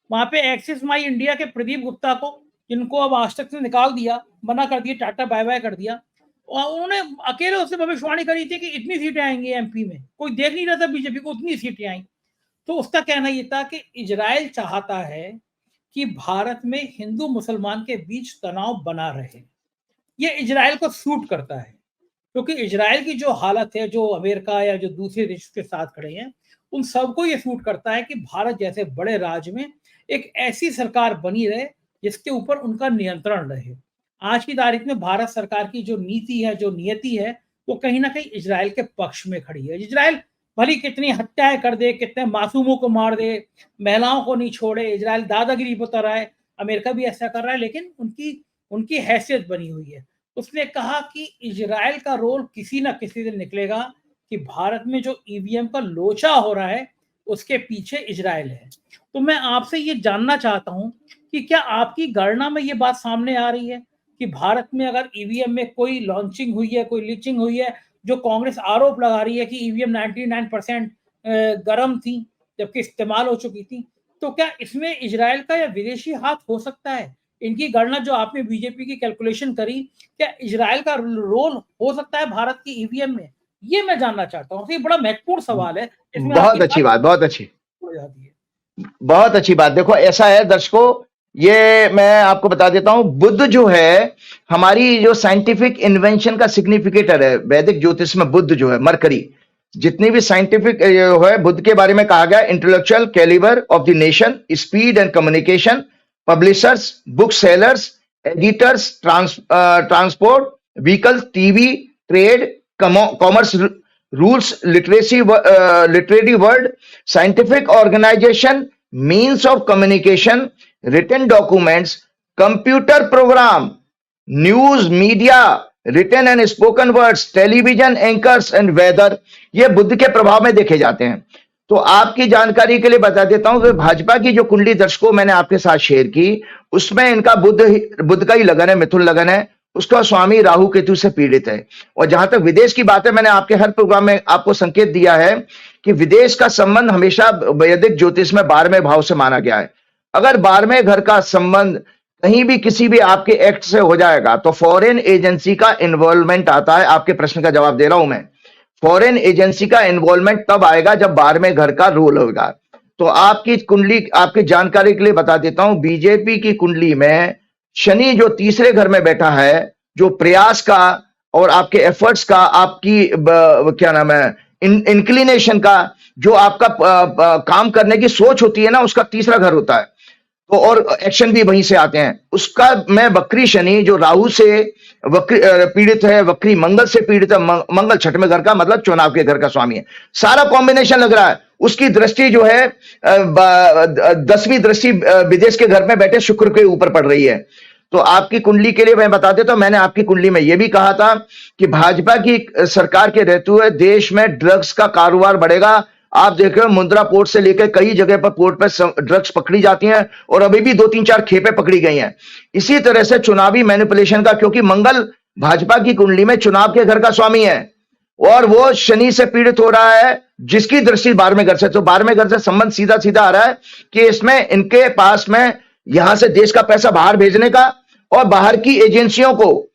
वहां पे एक्सिस माई इंडिया के प्रदीप गुप्ता को, जिनको अब आज तक से निकाल दिया, मना कर दिया, टाटा बाय बाय कर दिया, और उन्होंने अकेले उससे भविष्यवाणी करी थी कि इतनी सीटें आएंगी एमपी में, कोई देख नहीं रहा था बीजेपी को, उतनी सीटें आई। तो उसका कहना यह था कि इजराइल चाहता है कि भारत में हिंदू मुसलमान के बीच तनाव बना रहे। ये इजराइल को सूट करता है, क्योंकि इजराइल की जो हालत है, जो अमेरिका या जो दूसरे देश के साथ खड़े हैं, उन सबको ये सूट करता है कि भारत जैसे बड़े राज्य में एक ऐसी सरकार बनी रहे जिसके ऊपर उनका नियंत्रण रहे। आज की तारीख में भारत सरकार की जो नीति है, जो नियति है, वो कहीं ना कहीं इजराइल के पक्ष में खड़ी है। इजराइल भली कितनी हत्याएं कर दे, कितने मासूमों को मार दे, महिलाओं को नहीं छोड़े, इजराइल दादागिरी बता रहा है, अमेरिका भी ऐसा कर रहा है, लेकिन उनकी उनकी हैसियत बनी हुई है। उसने कहा कि इजराइल का रोल किसी ना किसी दिन निकलेगा कि भारत में जो ईवीएम का लोचा हो रहा है, उसके पीछे इजराइल है। तो मैं आपसे ये जानना चाहता हूं कि क्या आपकी गणना में ये बात सामने आ रही है कि भारत में अगर ईवीएम में कोई लॉन्चिंग हुई है, कोई लीचिंग हुई है, जो कांग्रेस आरोप लगा रही है कि ईवीएम 99% गर्म थी जबकि इस्तेमाल हो चुकी थी, तो क्या इसमें इजराइल का या विदेशी हाथ हो सकता है? इनकी गणना जो आपने बीजेपी की कैलकुलेशन करी, क्या इजराइल का रोल हो सकता है भारत की ईवीएम में? ये मैं जानना चाहता हूँ। तो ये बड़ा महत्वपूर्ण सवाल है, इसमें बहुत अच्छी बात, बहुत अच्छी, हो जाती है। बहुत अच्छी बात। देखो ऐसा है दर्शकों, ये मैं आपको बता देता हूं, बुध जो है हमारी जो साइंटिफिक इन्वेंशन का सिग्निफिकेटर है वैदिक ज्योतिष में। बुध जो है मरकरी, जितनी भी साइंटिफिक है, बुध के बारे में कहा गया intellectual calibre of the nation, speed and communication, publishers, book sellers, editors, transport vehicle, TV, trade, commerce, rules, literary word, scientific organisation, means of communication, written documents, computer program, news media, written and spoken words, television anchors and weather, ये बुध के प्रभाव में देखे जाते हैं। तो आपकी जानकारी के लिए बता देता हूं कि भाजपा की जो कुंडली दर्शकों मैंने आपके साथ शेयर की, उसमें इनका बुध का ही लगन है, मिथुन लगन है, उसका स्वामी राहु केतु से पीड़ित है। और जहां तक विदेश की बात है, मैंने आपके हर प्रोग्राम में आपको संकेत दिया है कि विदेश का संबंध हमेशा वैदिक ज्योतिष में 12वें भाव से माना गया है। अगर 12वें घर का संबंध कहीं भी किसी भी आपके एक्ट से हो जाएगा तो फॉरेन एजेंसी का इन्वॉल्वमेंट आता है। आपके प्रश्न का जवाब दे रहा हूं मैं, फॉरेन एजेंसी का इन्वॉल्वमेंट तब आएगा जब 12वें घर का रोल होगा। तो आपकी कुंडली, आपकी जानकारी के लिए बता देता हूं, बीजेपी की कुंडली में शनि जो तीसरे घर में बैठा है, जो प्रयास का और आपके एफर्ट्स का, आपकी क्या नाम है, इंक्लिनेशन का, जो आपका काम करने की सोच होती है ना, उसका तीसरा घर होता है। तो और एक्शन भी वहीं से आते हैं उसका। मैं वक्री शनि जो राहु से वक्री पीड़ित है, वक्री मंगल से पीड़ित है, मंगल छठवें घर का मतलब चुनाव के घर का स्वामी है, सारा कॉम्बिनेशन लग रहा है। उसकी दृष्टि जो है 10वीं दृष्टि विदेश के घर में बैठे शुक्र के ऊपर पड़ रही है। तो आपकी कुंडली के लिए मैं बता देता हूं, मैंने आपकी कुंडली में यह भी कहा था कि भाजपा की सरकार के रहते हुए देश में ड्रग्स का कारोबार बढ़ेगा। आप देख रहे हो मुंद्रा पोर्ट से लेकर कई जगह पर पोर्ट पर ड्रग्स पकड़ी जाती हैं और अभी भी 2-3-4 खेपें पकड़ी गई हैं। इसी तरह से चुनावी मैनिपुलेशन का, क्योंकि मंगल भाजपा की कुंडली में चुनाव के घर का स्वामी है और वो शनि से पीड़ित हो रहा है, जिसकी दृष्टि 12वें घर से, तो 12वें घर से संबंध सीधा सीधा आ रहा है कि इसमें इनके पास में यहां से देश का पैसा बाहर भेजने का और बाहर की एजेंसियों को,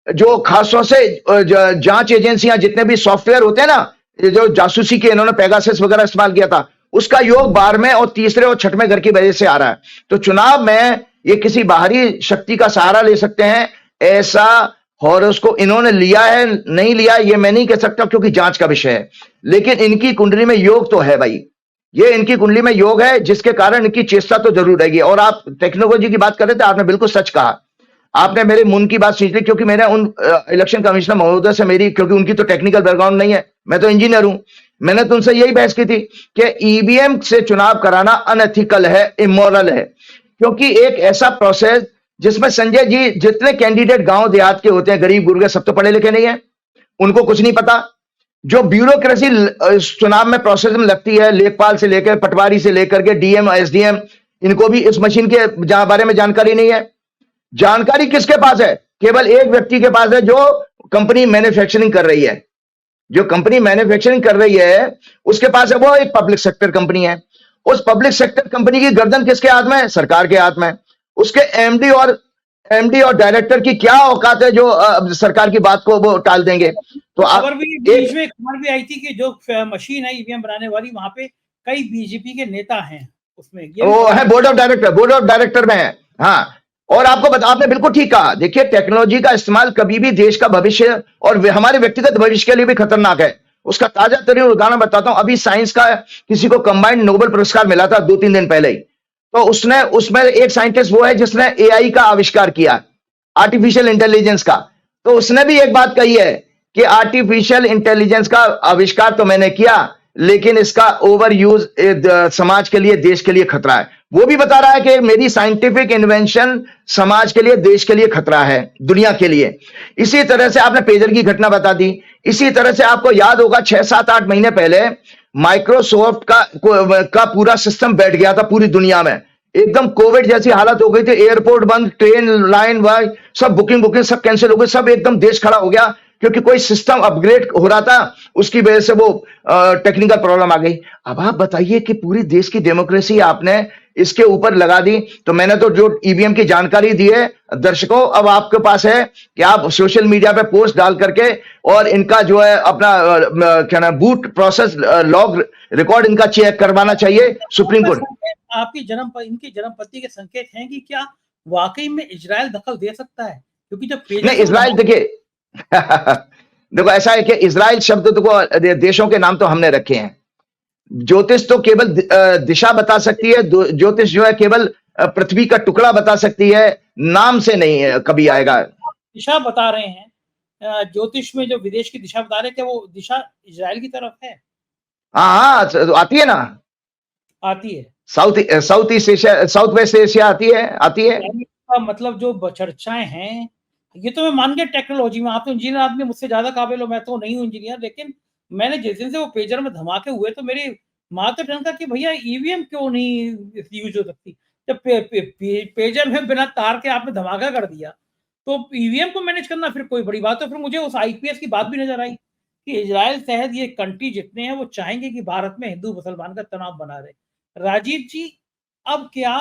जो खासतौर से जांच एजेंसियां, जितने भी सॉफ्टवेयर होते हैं ना, जो जासूसी के इन्होंने पेगासस वगैरह इस्तेमाल किया था, उसका योग 12वें और तीसरे और छठवें घर की वजह से आ रहा है। तो चुनाव में ये किसी बाहरी शक्ति का सहारा ले सकते हैं, ऐसा हॉरोस्कोप इन्होंने लिया है नहीं लिया ये मैं नहीं कह सकता, क्योंकि जांच का विषय है, लेकिन इनकी कुंडली में योग तो है भाई, ये इनकी कुंडली में योग है, जिसके कारण इनकी चेष्टा तो जरूर रहेगी। और आप टेक्नोलॉजी की बात कर रहे थे, आपने बिल्कुल सच कहा, आपने मेरे मन की बात सीख ली, क्योंकि मैंने उन इलेक्शन कमिश्नर महोदय से मेरी, क्योंकि उनकी तो टेक्निकल बैकग्राउंड नहीं है, मैं तो इंजीनियर हूं, मैंने तो उनसे यही बहस की थी कि ईवीएम से चुनाव कराना अनएथिकल है, इमोरल है, क्योंकि एक ऐसा प्रोसेस जिसमें संजय जी जितने कैंडिडेट गांव देहात के होते हैं, गरीब गुरबे, सब तो पढ़े लिखे नहीं है, उनको कुछ नहीं पता। जो ब्यूरोक्रेसी चुनाव में प्रोसेस में लगती है, लेखपाल से लेकर पटवारी से लेकर के डीएम एसडीएम, इनको भी इस मशीन के बारे में जानकारी नहीं है। जानकारी किसके पास है? केवल एक व्यक्ति के पास है, जो कंपनी मैन्युफैक्चरिंग कर रही है। जो कंपनी मैन्युफैक्चरिंग कर रही है उसके पास है, वो एक पब्लिक सेक्टर कंपनी है। उस पब्लिक सेक्टर कंपनी की गर्दन किसके हाथ में है? सरकार के हाथ में। उसके एमडी और डायरेक्टर की क्या औकात है जो सरकार की बात को वो टाल देंगे? तो खबर भी बीच में खबर भी आई थी कि जो मशीन है ईवीएम बनाने वाली, वहां पे कई बीजेपी के नेता हैं उसमें, वो है बोर्ड ऑफ डायरेक्टर में है। हाँ, और आपने बिल्कुल ठीक कहा। देखिए, टेक्नोलॉजी का इस्तेमाल कभी भी देश का भविष्य और हमारे व्यक्तिगत भविष्य के लिए भी खतरनाक है। उसका ताजा तरीन उदाहरण बताता हूं। अभी साइंस का किसी को कंबाइंड नोबेल पुरस्कार मिला था 2-3 दिन पहले ही। तो उसमें एक साइंटिस्ट वो है जिसने एआई का आविष्कार किया, आर्टिफिशियल इंटेलिजेंस का। तो उसने भी एक बात कही है कि आर्टिफिशियल इंटेलिजेंस का आविष्कार तो मैंने किया, लेकिन इसका ओवर यूज समाज के लिए, देश के लिए खतरा है। वो भी बता रहा है कि मेरी साइंटिफिक इन्वेंशन समाज के लिए, देश के लिए खतरा है, दुनिया के लिए। इसी तरह से आपने पेजर की घटना बता दी। इसी तरह से आपको याद होगा 6-7-8 महीने पहले माइक्रोसॉफ्ट का पूरा सिस्टम बैठ गया था पूरी दुनिया में। एकदम कोविड जैसी हालत हो गई थी, एयरपोर्ट बंद, ट्रेन लाइन सब बुकिंग सब कैंसिल हो गई, सब एकदम देश खड़ा हो गया, क्योंकि कोई सिस्टम अपग्रेड हो रहा था, उसकी वजह से वो टेक्निकल प्रॉब्लम आ गई। अब आप बताइए कि पूरी देश की डेमोक्रेसी आपने इसके ऊपर लगा दी। तो मैंने तो जो ईवीएम की जानकारी दी है दर्शकों, अब आपके पास है कि आप सोशल मीडिया पे पोस्ट डाल करके और इनका जो है अपना क्या नाम, बूट प्रोसेस लॉग रिकॉर्ड इनका चेक करवाना चाहिए सुप्रीम कोर्ट। आपकी इनकी जन्मपति के संकेत हैं कि क्या वाकई में इजराइल दखल दे सकता है? क्योंकि जब नहीं, इजराइल देखिए देखो, ऐसा है कि इजराइल शब्द तो देशों के नाम तो हमने रखे हैं। ज्योतिष तो केवल दिशा बता सकती है, ज्योतिष जो है केवल पृथ्वी का टुकड़ा बता सकती है, नाम से नहीं कभी आएगा। दिशा बता रहे हैं, ज्योतिष में जो विदेश की दिशा बता रहे थे, वो दिशा इजराइल की तरफ है। हाँ, आती है ना, आती है। South east Asia, south west Asia आती है। मतलब जो चर्चाएं हैं, ये तो मैं मान गया टेक्नोलॉजी में, आप तो इंजीनियर आदमी, मुझसे ज्यादा काबिल हो, मैं तो नहीं हूँ इंजीनियर, लेकिन मैंने जिस दिन से वो पेजर में धमाके हुए तो मेरी माता टंका कि भैया ईवीएम क्यों नहीं यूज हो सकती। जब पेजर में बिना तार के आपने धमाका कर दिया, तो ईवीएम को मैनेज करना फिर कोई बड़ी बात है। फिर मुझे उस आईपीएस की बात भी नजर आई कि इजराइल सहित ये कंट्री जितने हैं वो चाहेंगे कि भारत में हिंदू मुसलमान का तनाव बना रहे। राजीव जी, अब क्या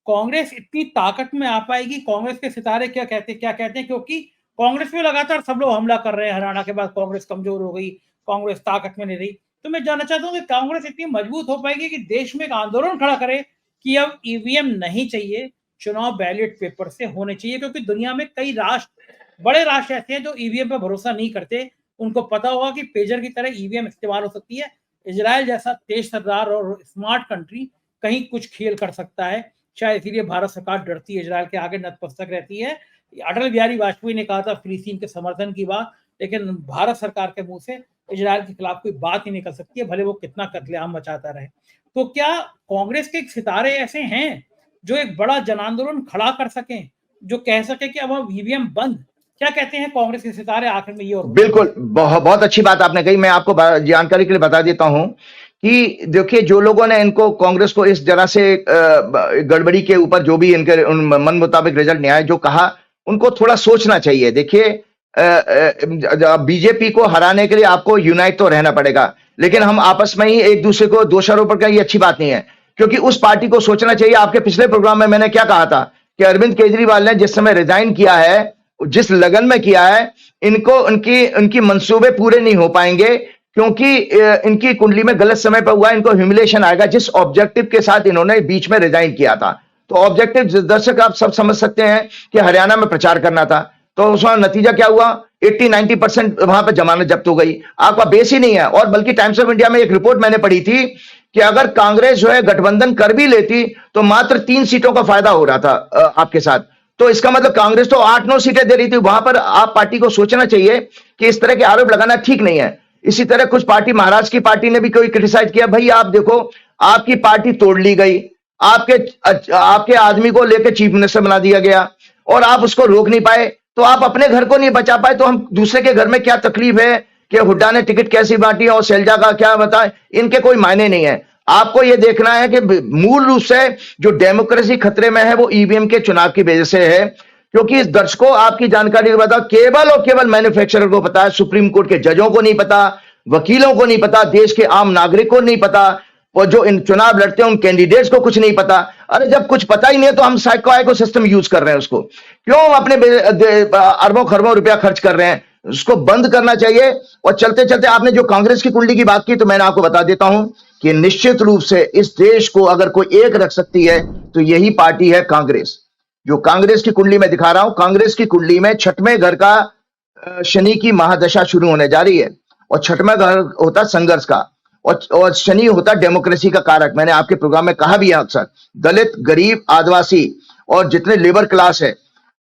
कांग्रेस इतनी ताकत में आ पाएगी? कांग्रेस के सितारे क्या कहते हैं, क्योंकि कांग्रेस में लगातार सब लोग हमला कर रहे हैं, हरियाणा के बाद कांग्रेस कमजोर हो गई, कांग्रेस ताकत में नहीं रही। तो मैं जानना चाहता हूँ कि कांग्रेस इतनी मजबूत हो पाएगी कि देश में एक आंदोलन खड़ा करे कि अब ईवीएम नहीं चाहिए, चुनाव बैलेट पेपर से होने चाहिए, क्योंकि दुनिया में कई राष्ट्र, बड़े राष्ट्र ऐसे हैं जो ईवीएम पर भरोसा नहीं करते। उनको पता होगा कि पेजर की तरह ईवीएम इस्तेमाल हो सकती है। इजराइल जैसा तेज तर्रार और स्मार्ट कंट्री कहीं कुछ खेल कर सकता है। शायद इसीलिए भारत सरकार डरती है, इजराइल के आगे नतमस्तक रहती है। अटल बिहारी वाजपेयी ने कहा था फिलिस्तीन के समर्थन की बात, लेकिन भारत सरकार के मुंह से इजराइल के खिलाफ कोई बात ही निकल सकती है, भले वो कितना कत्लेआम मचाता रहे। तो क्या कांग्रेस के सितारे ऐसे हैं जो एक बड़ा जन आंदोलन खड़ा कर सकें, जो कह सके कि अब ईवीएम बंद? क्या कहते हैं कांग्रेस के सितारे आखिर में ये? और बिल्कुल, बहुत अच्छी बात आपने कही। मैं आपको जानकारी के लिए बता देता हूं कि देखिए, जो लोगों ने इनको कांग्रेस को इस जरा से गड़बड़ी के ऊपर जो भी इनके मन मुताबिक रिजल्ट नहीं आए, जो कहा, उनको थोड़ा सोचना चाहिए। देखिए, बीजेपी को हराने के लिए आपको यूनाइट तो रहना पड़ेगा, लेकिन हम आपस में ही एक दूसरे को दोषारोपण करें, ये अच्छी बात नहीं है। क्योंकि उस पार्टी को सोचना चाहिए। आपके पिछले प्रोग्राम में मैंने क्या कहा था कि अरविंद केजरीवाल ने जिस समय रिजाइन किया है, जिस लगन में किया है, इनको उनकी मंसूबे पूरे नहीं हो पाएंगे, क्योंकि इनकी कुंडली में गलत समय पर हुआ। इनको ह्यूमिलेशन आएगा जिस ऑब्जेक्टिव के साथ इन्होंने बीच में रिजाइन किया था। तो ऑब्जेक्टिव दर्शक आप सब समझ सकते हैं कि हरियाणा में प्रचार करना था, तो उसका नतीजा क्या हुआ? 80-90% वहां पर जमानत जब्त हो गई। आपका बेस ही नहीं है। और बल्कि टाइम्स ऑफ इंडिया में एक रिपोर्ट मैंने पढ़ी थी कि अगर कांग्रेस जो है गठबंधन कर भी लेती तो मात्र 3 सीटों का फायदा हो रहा था आपके साथ। तो इसका मतलब कांग्रेस तो 8-9 सीटें दे रही थी। वहां पर आप पार्टी को सोचना चाहिए कि इस तरह के आरोप लगाना ठीक नहीं है। इसी तरह कुछ पार्टी, महाराष्ट्र की पार्टी ने भी कोई क्रिटिसाइज किया, भाई आप देखो, आपकी पार्टी तोड़ ली गई, आपके आदमी को लेकर चीफ मिनिस्टर बना दिया गया और आप उसको रोक नहीं पाए, तो आप अपने घर को नहीं बचा पाए, तो हम दूसरे के घर में क्या तकलीफ है कि हुड्डा ने टिकट कैसी बांटी और शैलजा का क्या बताएं, इनके कोई मायने नहीं है। आपको यह देखना है कि मूल रूप से जो डेमोक्रेसी खतरे में है वो ईवीएम के चुनाव की वजह से है। क्योंकि इस दर्शकों, आपकी जानकारी के बताओ, केवल और केवल मैन्युफैक्चरर को पता है, सुप्रीम कोर्ट के जजों को नहीं पता, वकीलों को नहीं पता, देश के आम नागरिक को नहीं पता, और जो इन चुनाव लड़ते हैं उन कैंडिडेट्स को कुछ नहीं पता। अरे जब कुछ पता ही नहीं है तो हम साइको सिस्टम यूज कर रहे हैं, उसको क्यों अपने अरबों खरबों रुपया खर्च कर रहे हैं? उसको बंद करना चाहिए। और चलते चलते आपने जो कांग्रेस की कुंडली की बात की, तो मैंने आपको बता देता हूं कि निश्चित रूप से इस देश को अगर कोई एक रख सकती है तो यही पार्टी है कांग्रेस। जो कांग्रेस की कुंडली में दिखा रहा हूं, कांग्रेस की कुंडली में 6वें घर का शनि की महादशा शुरू होने जा रही है, और 6वां घर होता संघर्ष का, और शनि होता डेमोक्रेसी का कारक। मैंने आपके प्रोग्राम में कहा भी है अक्सर, दलित, गरीब, आदिवासी और जितने लेबर क्लास है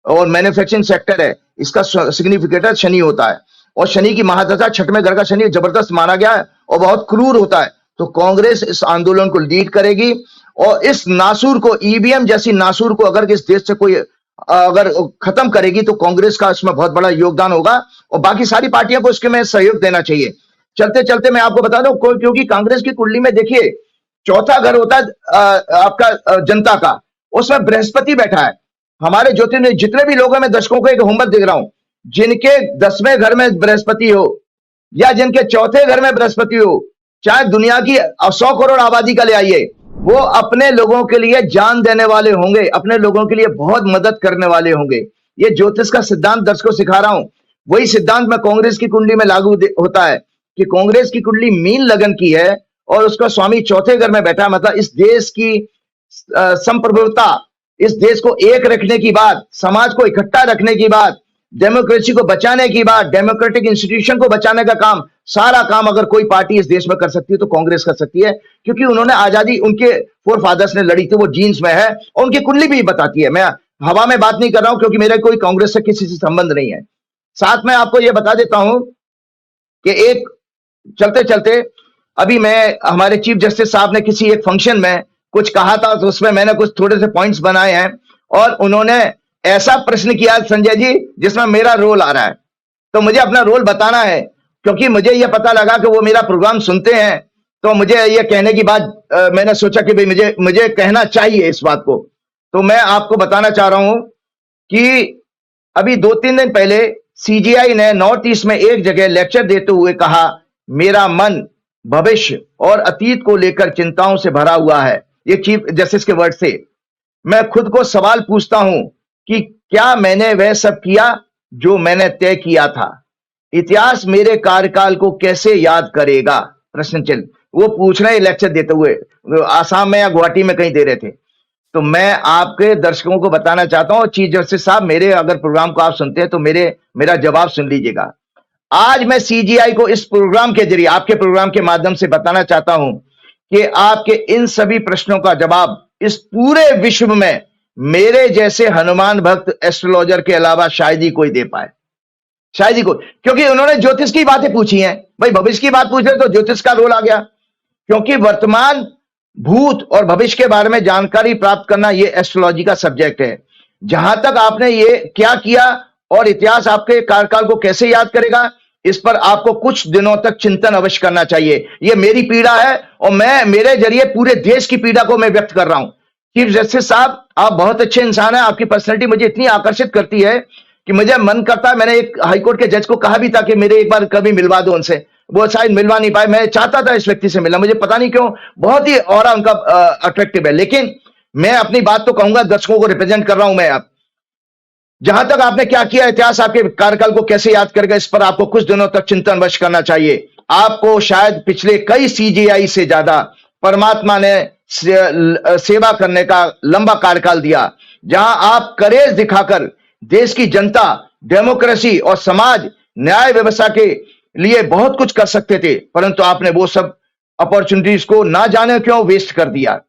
और मैन्युफैक्चरिंग सेक्टर है, इसका सिग्निफिकेटर शनि होता है। और शनि की महादशा, 6वें घर का शनि जबरदस्त माना गया है और बहुत क्रूर होता है। तो कांग्रेस इस आंदोलन को लीड करेगी, और इस नासूर को, ईवीएम जैसी नासूर को अगर इस देश से कोई अगर खत्म करेगी तो कांग्रेस का इसमें बहुत बड़ा योगदान होगा, और बाकी सारी पार्टियों को इसके में सहयोग देना चाहिए। चलते चलते मैं आपको बता दूं, क्योंकि कांग्रेस की कुंडली में देखिए, 4था घर होता है आपका जनता का, उसमें बृहस्पति बैठा है। हमारे ज्योतिष जितने भी लोग हैं, मैं दर्शकों को एक होमवर्क दे रहा हूं, जिनके 10वें घर में बृहस्पति हो या जिनके 4थे घर में बृहस्पति हो, चाहे दुनिया की 100 करोड़ आबादी का ले आइए, वो अपने लोगों के लिए जान देने वाले होंगे, अपने लोगों के लिए बहुत मदद करने वाले होंगे। ये ज्योतिष का सिद्धांत दर्शकों को सिखा रहा हूं, वही सिद्धांत में कांग्रेस की कुंडली में लागू होता है कि कांग्रेस की कुंडली मीन लगन की है और उसका स्वामी 4थे घर में बैठा है। मतलब इस देश की संप्रभुता, इस देश को एक रखने की बात, समाज को इकट्ठा रखने की बात, डेमोक्रेसी को बचाने की बात, डेमोक्रेटिक इंस्टीट्यूशन को बचाने का काम, सारा काम अगर कोई पार्टी इस देश में कर सकती है तो कांग्रेस कर सकती है। क्योंकि उन्होंने आजादी, उनके फोर फादर्स ने लड़ी थी, वो जीन्स में है और उनकी कुंडली भी बताती है। मैं हवा में बात नहीं कर रहा हूं, क्योंकि मेरा कोई कांग्रेस से किसी से संबंध नहीं है। साथ में आपको यह बता देता हूं कि एक चलते चलते अभी मैं, हमारे चीफ जस्टिस साहब ने किसी एक फंक्शन में कुछ कहा था, तो उसमें मैंने कुछ थोड़े से पॉइंट्स बनाए हैं, और उन्होंने ऐसा प्रश्न किया संजय जी जिसमें मेरा रोल आ रहा है, तो मुझे अपना रोल बताना है। क्योंकि मुझे यह पता लगा कि वो मेरा प्रोग्राम सुनते हैं, तो मुझे यह कहने की बात मैंने सोचा कि भाई मुझे कहना चाहिए इस बात को। तो मैं आपको बताना चाह रहा हूं कि अभी 2-3 दिन पहले सीजीआई ने नॉर्थ ईस्ट में एक जगह लेक्चर देते हुए कहा, मेरा मन भविष्य और अतीत को लेकर चिंताओं से भरा हुआ है। ये चीफ जस्टिस के वर्ड से। मैं खुद को सवाल पूछता हूं कि क्या मैंने वह सब किया जो मैंने तय किया था? इतिहास मेरे कार्यकाल को कैसे याद करेगा? प्रश्न चिन्ह, वो पूछ रहे लेक्चर देते हुए, आसाम में या गुवाहाटी में कहीं दे रहे थे। तो मैं आपके दर्शकों को बताना चाहता हूं, चीफ जस्टिस साहब, मेरे अगर प्रोग्राम को आप सुनते हैं तो मेरा जवाब सुन लीजिएगा। आज मैं सीजीआई को इस प्रोग्राम के जरिए, आपके प्रोग्राम के माध्यम से बताना चाहता हूं कि आपके इन सभी प्रश्नों का जवाब इस पूरे विश्व में मेरे जैसे हनुमान भक्त एस्ट्रोलॉजर के अलावा शायद ही कोई दे पाए, शायद ही कोई, क्योंकि उन्होंने ज्योतिष की बातें पूछी हैं। भाई भविष्य की बात पूछ रहे तो ज्योतिष का रोल आ गया, क्योंकि वर्तमान, भूत और भविष्य के बारे में जानकारी प्राप्त करना ये एस्ट्रोलॉजी का सब्जेक्ट है। जहां तक आपने ये क्या किया और इतिहास आपके कार्यकाल को कैसे याद करेगा, इस पर आपको कुछ दिनों तक चिंतन अवश्य करना चाहिए। ये मेरी पीड़ा है और मैं मेरे जरिए पूरे देश की पीड़ा को मैं व्यक्त कर रहा हूं। चीफ जस्टिस साहब, आप बहुत अच्छे इंसान हैं, आपकी पर्सनैलिटी मुझे इतनी आकर्षित करती है कि मुझे मन करता है, मैंने एक हाईकोर्ट के जज को कहा भी था कि मेरे एक बार कभी मिलवा दो उनसे, वो शायद मिलवा नहीं पाए। मैं चाहता था इस व्यक्ति से मिलना, मुझे पता नहीं क्यों बहुत ही ऑरा उनका अट्रैक्टिव है। लेकिन मैं अपनी बात तो कहूंगा, दर्शकों को रिप्रेजेंट कर रहा हूं मैं। आप जहां तक आपने क्या किया, इतिहास आपके कार्यकाल को कैसे याद करेगा, इस पर आपको कुछ दिनों तक चिंतन वश करना चाहिए। आपको शायद पिछले कई सीजीआई से ज्यादा परमात्मा ने सेवा करने का लंबा कार्यकाल दिया, जहां आप करेज दिखाकर देश की जनता, डेमोक्रेसी और समाज न्याय व्यवस्था के लिए बहुत कुछ कर सकते थे, परंतु आपने वो सब अपॉर्चुनिटीज को ना जाने क्यों वेस्ट कर दिया।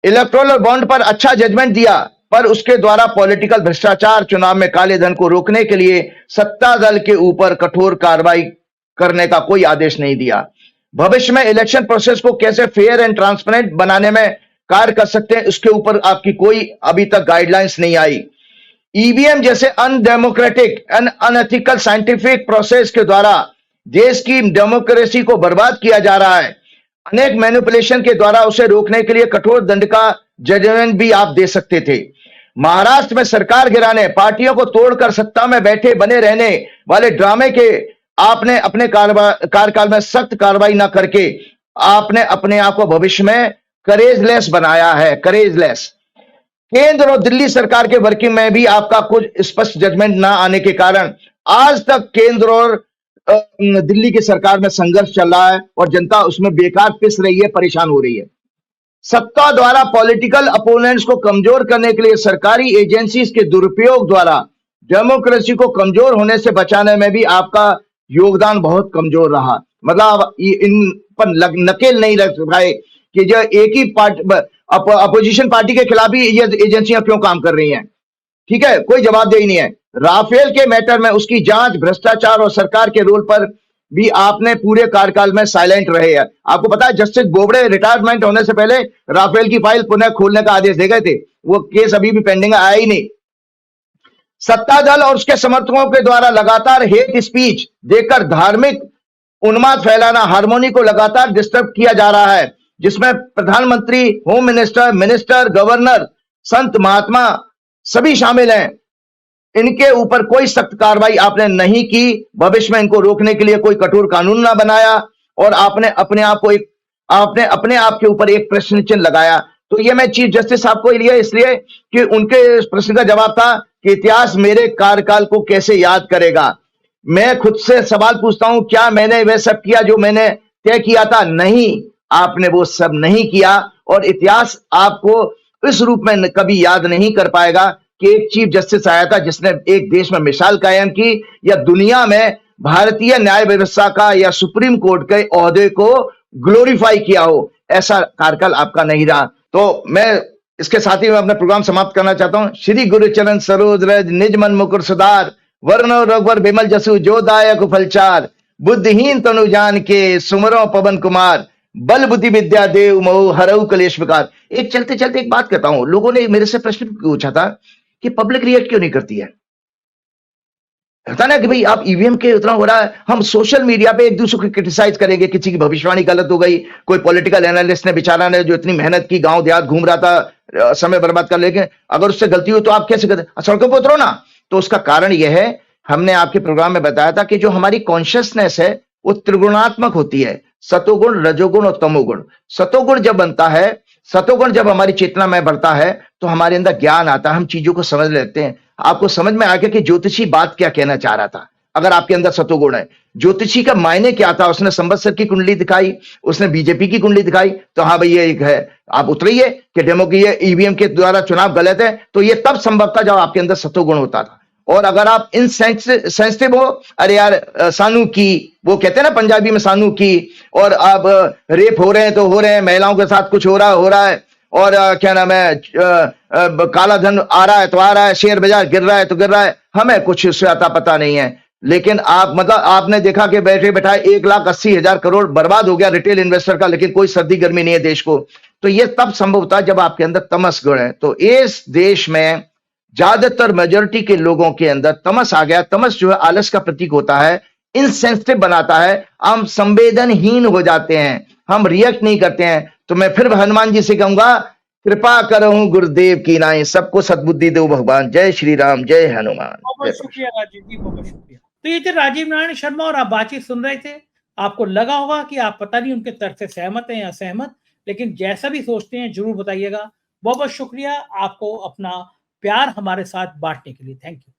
इलेक्टोरल बॉन्ड पर अच्छा जजमेंट दिया, पर उसके द्वारा पॉलिटिकल भ्रष्टाचार, चुनाव में काले धन को रोकने के लिए सत्ता दल के ऊपर कठोर कार्रवाई करने का कोई आदेश नहीं दिया। भविष्य में इलेक्शन प्रोसेस को कैसे फेयर एंड ट्रांसपेरेंट बनाने में कार्य कर सकते हैं, उसके ऊपर आपकी कोई अभी तक गाइडलाइंस नहीं आई। ईवीएम जैसे undemocratic and unethical scientific process के द्वारा देश की डेमोक्रेसी को बर्बाद किया जा रहा है। अनेक मैनिपुलेशन के द्वारा उसे रोकने के लिए कठोर दंड का जजमेंट भी आप दे सकते थे। महाराष्ट्र में सरकार गिराने, पार्टियों को तोड़कर सत्ता में बैठे बने रहने वाले ड्रामे के आपने अपने कार्यकाल में सख्त कार्रवाई न करके आपने अपने आप को भविष्य में करेजलेस बनाया है, करेजलेस। केंद्र और दिल्ली सरकार के वर्किंग में भी आपका कुछ स्पष्ट जजमेंट ना आने के कारण आज तक केंद्र और दिल्ली की सरकार में संघर्ष चल रहा है और जनता उसमें बेकार पिस रही है, परेशान हो रही है। सत्ता द्वारा पॉलिटिकल अपोनेंट्स को कमजोर करने के लिए सरकारी एजेंसीज के दुरुपयोग द्वारा डेमोक्रेसी को कमजोर होने से बचाने में भी आपका योगदान बहुत कमजोर रहा। मतलब इन पर नकेल नहीं रख पाए कि जो एक ही अपोजिशन पार्टी के खिलाफ ही ये एजेंसियां क्यों काम कर रही हैं। ठीक है, कोई जवाबदेही नहीं है। राफेल के मैटर में उसकी जांच, भ्रष्टाचार और सरकार के रोल पर भी आपने पूरे कार्यकाल में साइलेंट रहे हैं। आपको पता है, जस्टिस बोबड़े रिटायरमेंट होने से पहले राफेल की फाइल पुनः खोलने का आदेश दे गए थे, वो केस अभी भी पेंडिंग आया ही नहीं। सत्ता दल और उसके समर्थकों के द्वारा लगातार हेट स्पीच देकर धार्मिक उन्माद फैलाना, हार्मोनी को लगातार डिस्टर्ब किया जा रहा है, जिसमें प्रधानमंत्री, होम मिनिस्टर, गवर्नर, संत महात्मा सभी शामिल हैं। इनके ऊपर कोई सख्त कार्रवाई आपने नहीं की, भविष्य में इनको रोकने के लिए कोई कठोर कानून ना बनाया और आपने अपने आप के ऊपर एक प्रश्न चिन्ह लगाया। तो ये मैं चीफ जस्टिस साहब को लिए इसलिए कि उनके प्रश्न का जवाब था कि इतिहास मेरे कार्यकाल को कैसे याद करेगा। मैं खुद से सवाल पूछता हूं, क्या मैंने वह सब किया जो मैंने तय किया था? नहीं, आपने वो सब नहीं किया और इतिहास आपको इस रूप में कभी याद नहीं कर पाएगा कि एक चीफ जस्टिस आया था जिसने एक देश में मिसाल कायम की या दुनिया में भारतीय न्याय व्यवस्था का या सुप्रीम कोर्ट के ओहदे को ग्लोरीफाई किया हो। ऐसा कार्यकाल आपका नहीं रहा। तो मैं इसके साथ ही मैं अपना प्रोग्राम समाप्त करना चाहता हूं। श्री गुरुचरण सरोज रज निज मन मुकुर सुधार, वर्ण रघुवर विमल जसु जो दायक फलचार, बुद्धिहीन तनु जान के सुमरो पवन कुमार, बल बुद्धि विद्या देव मोह हरऊ कलेश विकार। एक चलते चलते एक बात कहता हूं, लोगों ने मेरे से प्रश्न पूछा था कि पब्लिक रिएक्ट क्यों नहीं करती है। कहता ना कि भाई आप ईवीएम के उतना हो रहा है, हम सोशल मीडिया पे एक दूसरे को क्रिटिसाइज करेंगे, किसी की भविष्यवाणी गलत हो गई, कोई पॉलिटिकल एनालिस्ट ने बेचारा ने जो इतनी मेहनत की, गांव देहात घूम रहा था, समय बर्बाद कर, लेकिन अगर उससे गलती हुई तो आप कैसे करते, सड़कों पर उतरो ना। तो उसका कारण यह है, हमने आपके प्रोग्राम में बताया था कि जो हमारी कॉन्शियसनेस है वो त्रिगुणात्मक होती है, सतोगुण, रजोगुण और तमोगुण। सतोगुण जब बनता है, सतोगुण जब हमारी चेतना में बढ़ता है तो हमारे अंदर ज्ञान आता है, हम चीजों को समझ लेते हैं। आपको समझ में आ गया कि ज्योतिषी बात क्या कहना चाह रहा था। अगर आपके अंदर सतोगुण है। ज्योतिषी का मायने क्या था, उसने संवत्सर की कुंडली दिखाई, उसने बीजेपी की कुंडली दिखाई, तो हाँ भाई ये एक है, आप उतरिए कि डेमो की ये ईवीएम के द्वारा चुनाव गलत है, तो ये तब संभव था जब आपके अंदर सतोगुण होता था। और अगर आप इन सेंसिटिव हो, अरे यार सानू की, वो कहते हैं ना पंजाबी में सानू की, और अब रेप हो रहे हैं तो हो रहे हैं, महिलाओं के साथ कुछ हो रहा है, और क्या नाम है, काला धन आ रहा है तो आ रहा है, शेयर बाजार गिर रहा है तो गिर रहा है, हमें कुछ उससे आता पता नहीं है। लेकिन आप मतलब आपने देखा कि बैठे बैठाए 1,80,000 करोड़ बर्बाद हो गया रिटेल इन्वेस्टर का, लेकिन कोई सर्दी गर्मी नहीं है देश को। तो ये तब संभव होता है जब आपके अंदर तमस गुण है। तो इस देश में ज्यादातर मेजोरिटी के लोगों के अंदर तमस आ गया। तमस जो है आलस का प्रतीक होता है, इनसेंसिटिव बनाता है, हम संवेदनहीन हो जाते हैं, हम रिएक्ट नहीं करते हैं। तो मैं फिर हनुमान जी से कहूंगा, कृपा करहूं गुरुदेव की नाई, सबको सद्बुद्धि दो भगवान। जय श्री राम, जय हनुमान। बहुत शुक्रिया राजीव जी, बहुत शुक्रिया। तो ये थे राजीव नारायण शर्मा और आप बातचीत सुन रहे थे। आपको लगा होगा कि आप पता नहीं उनके तर्क से सहमत हैं या असहमत, लेकिन जैसा भी सोचते हैं जरूर बताइएगा। बहुत बहुत शुक्रिया आपको अपना प्यार हमारे साथ बांटने के लिए। Thank you.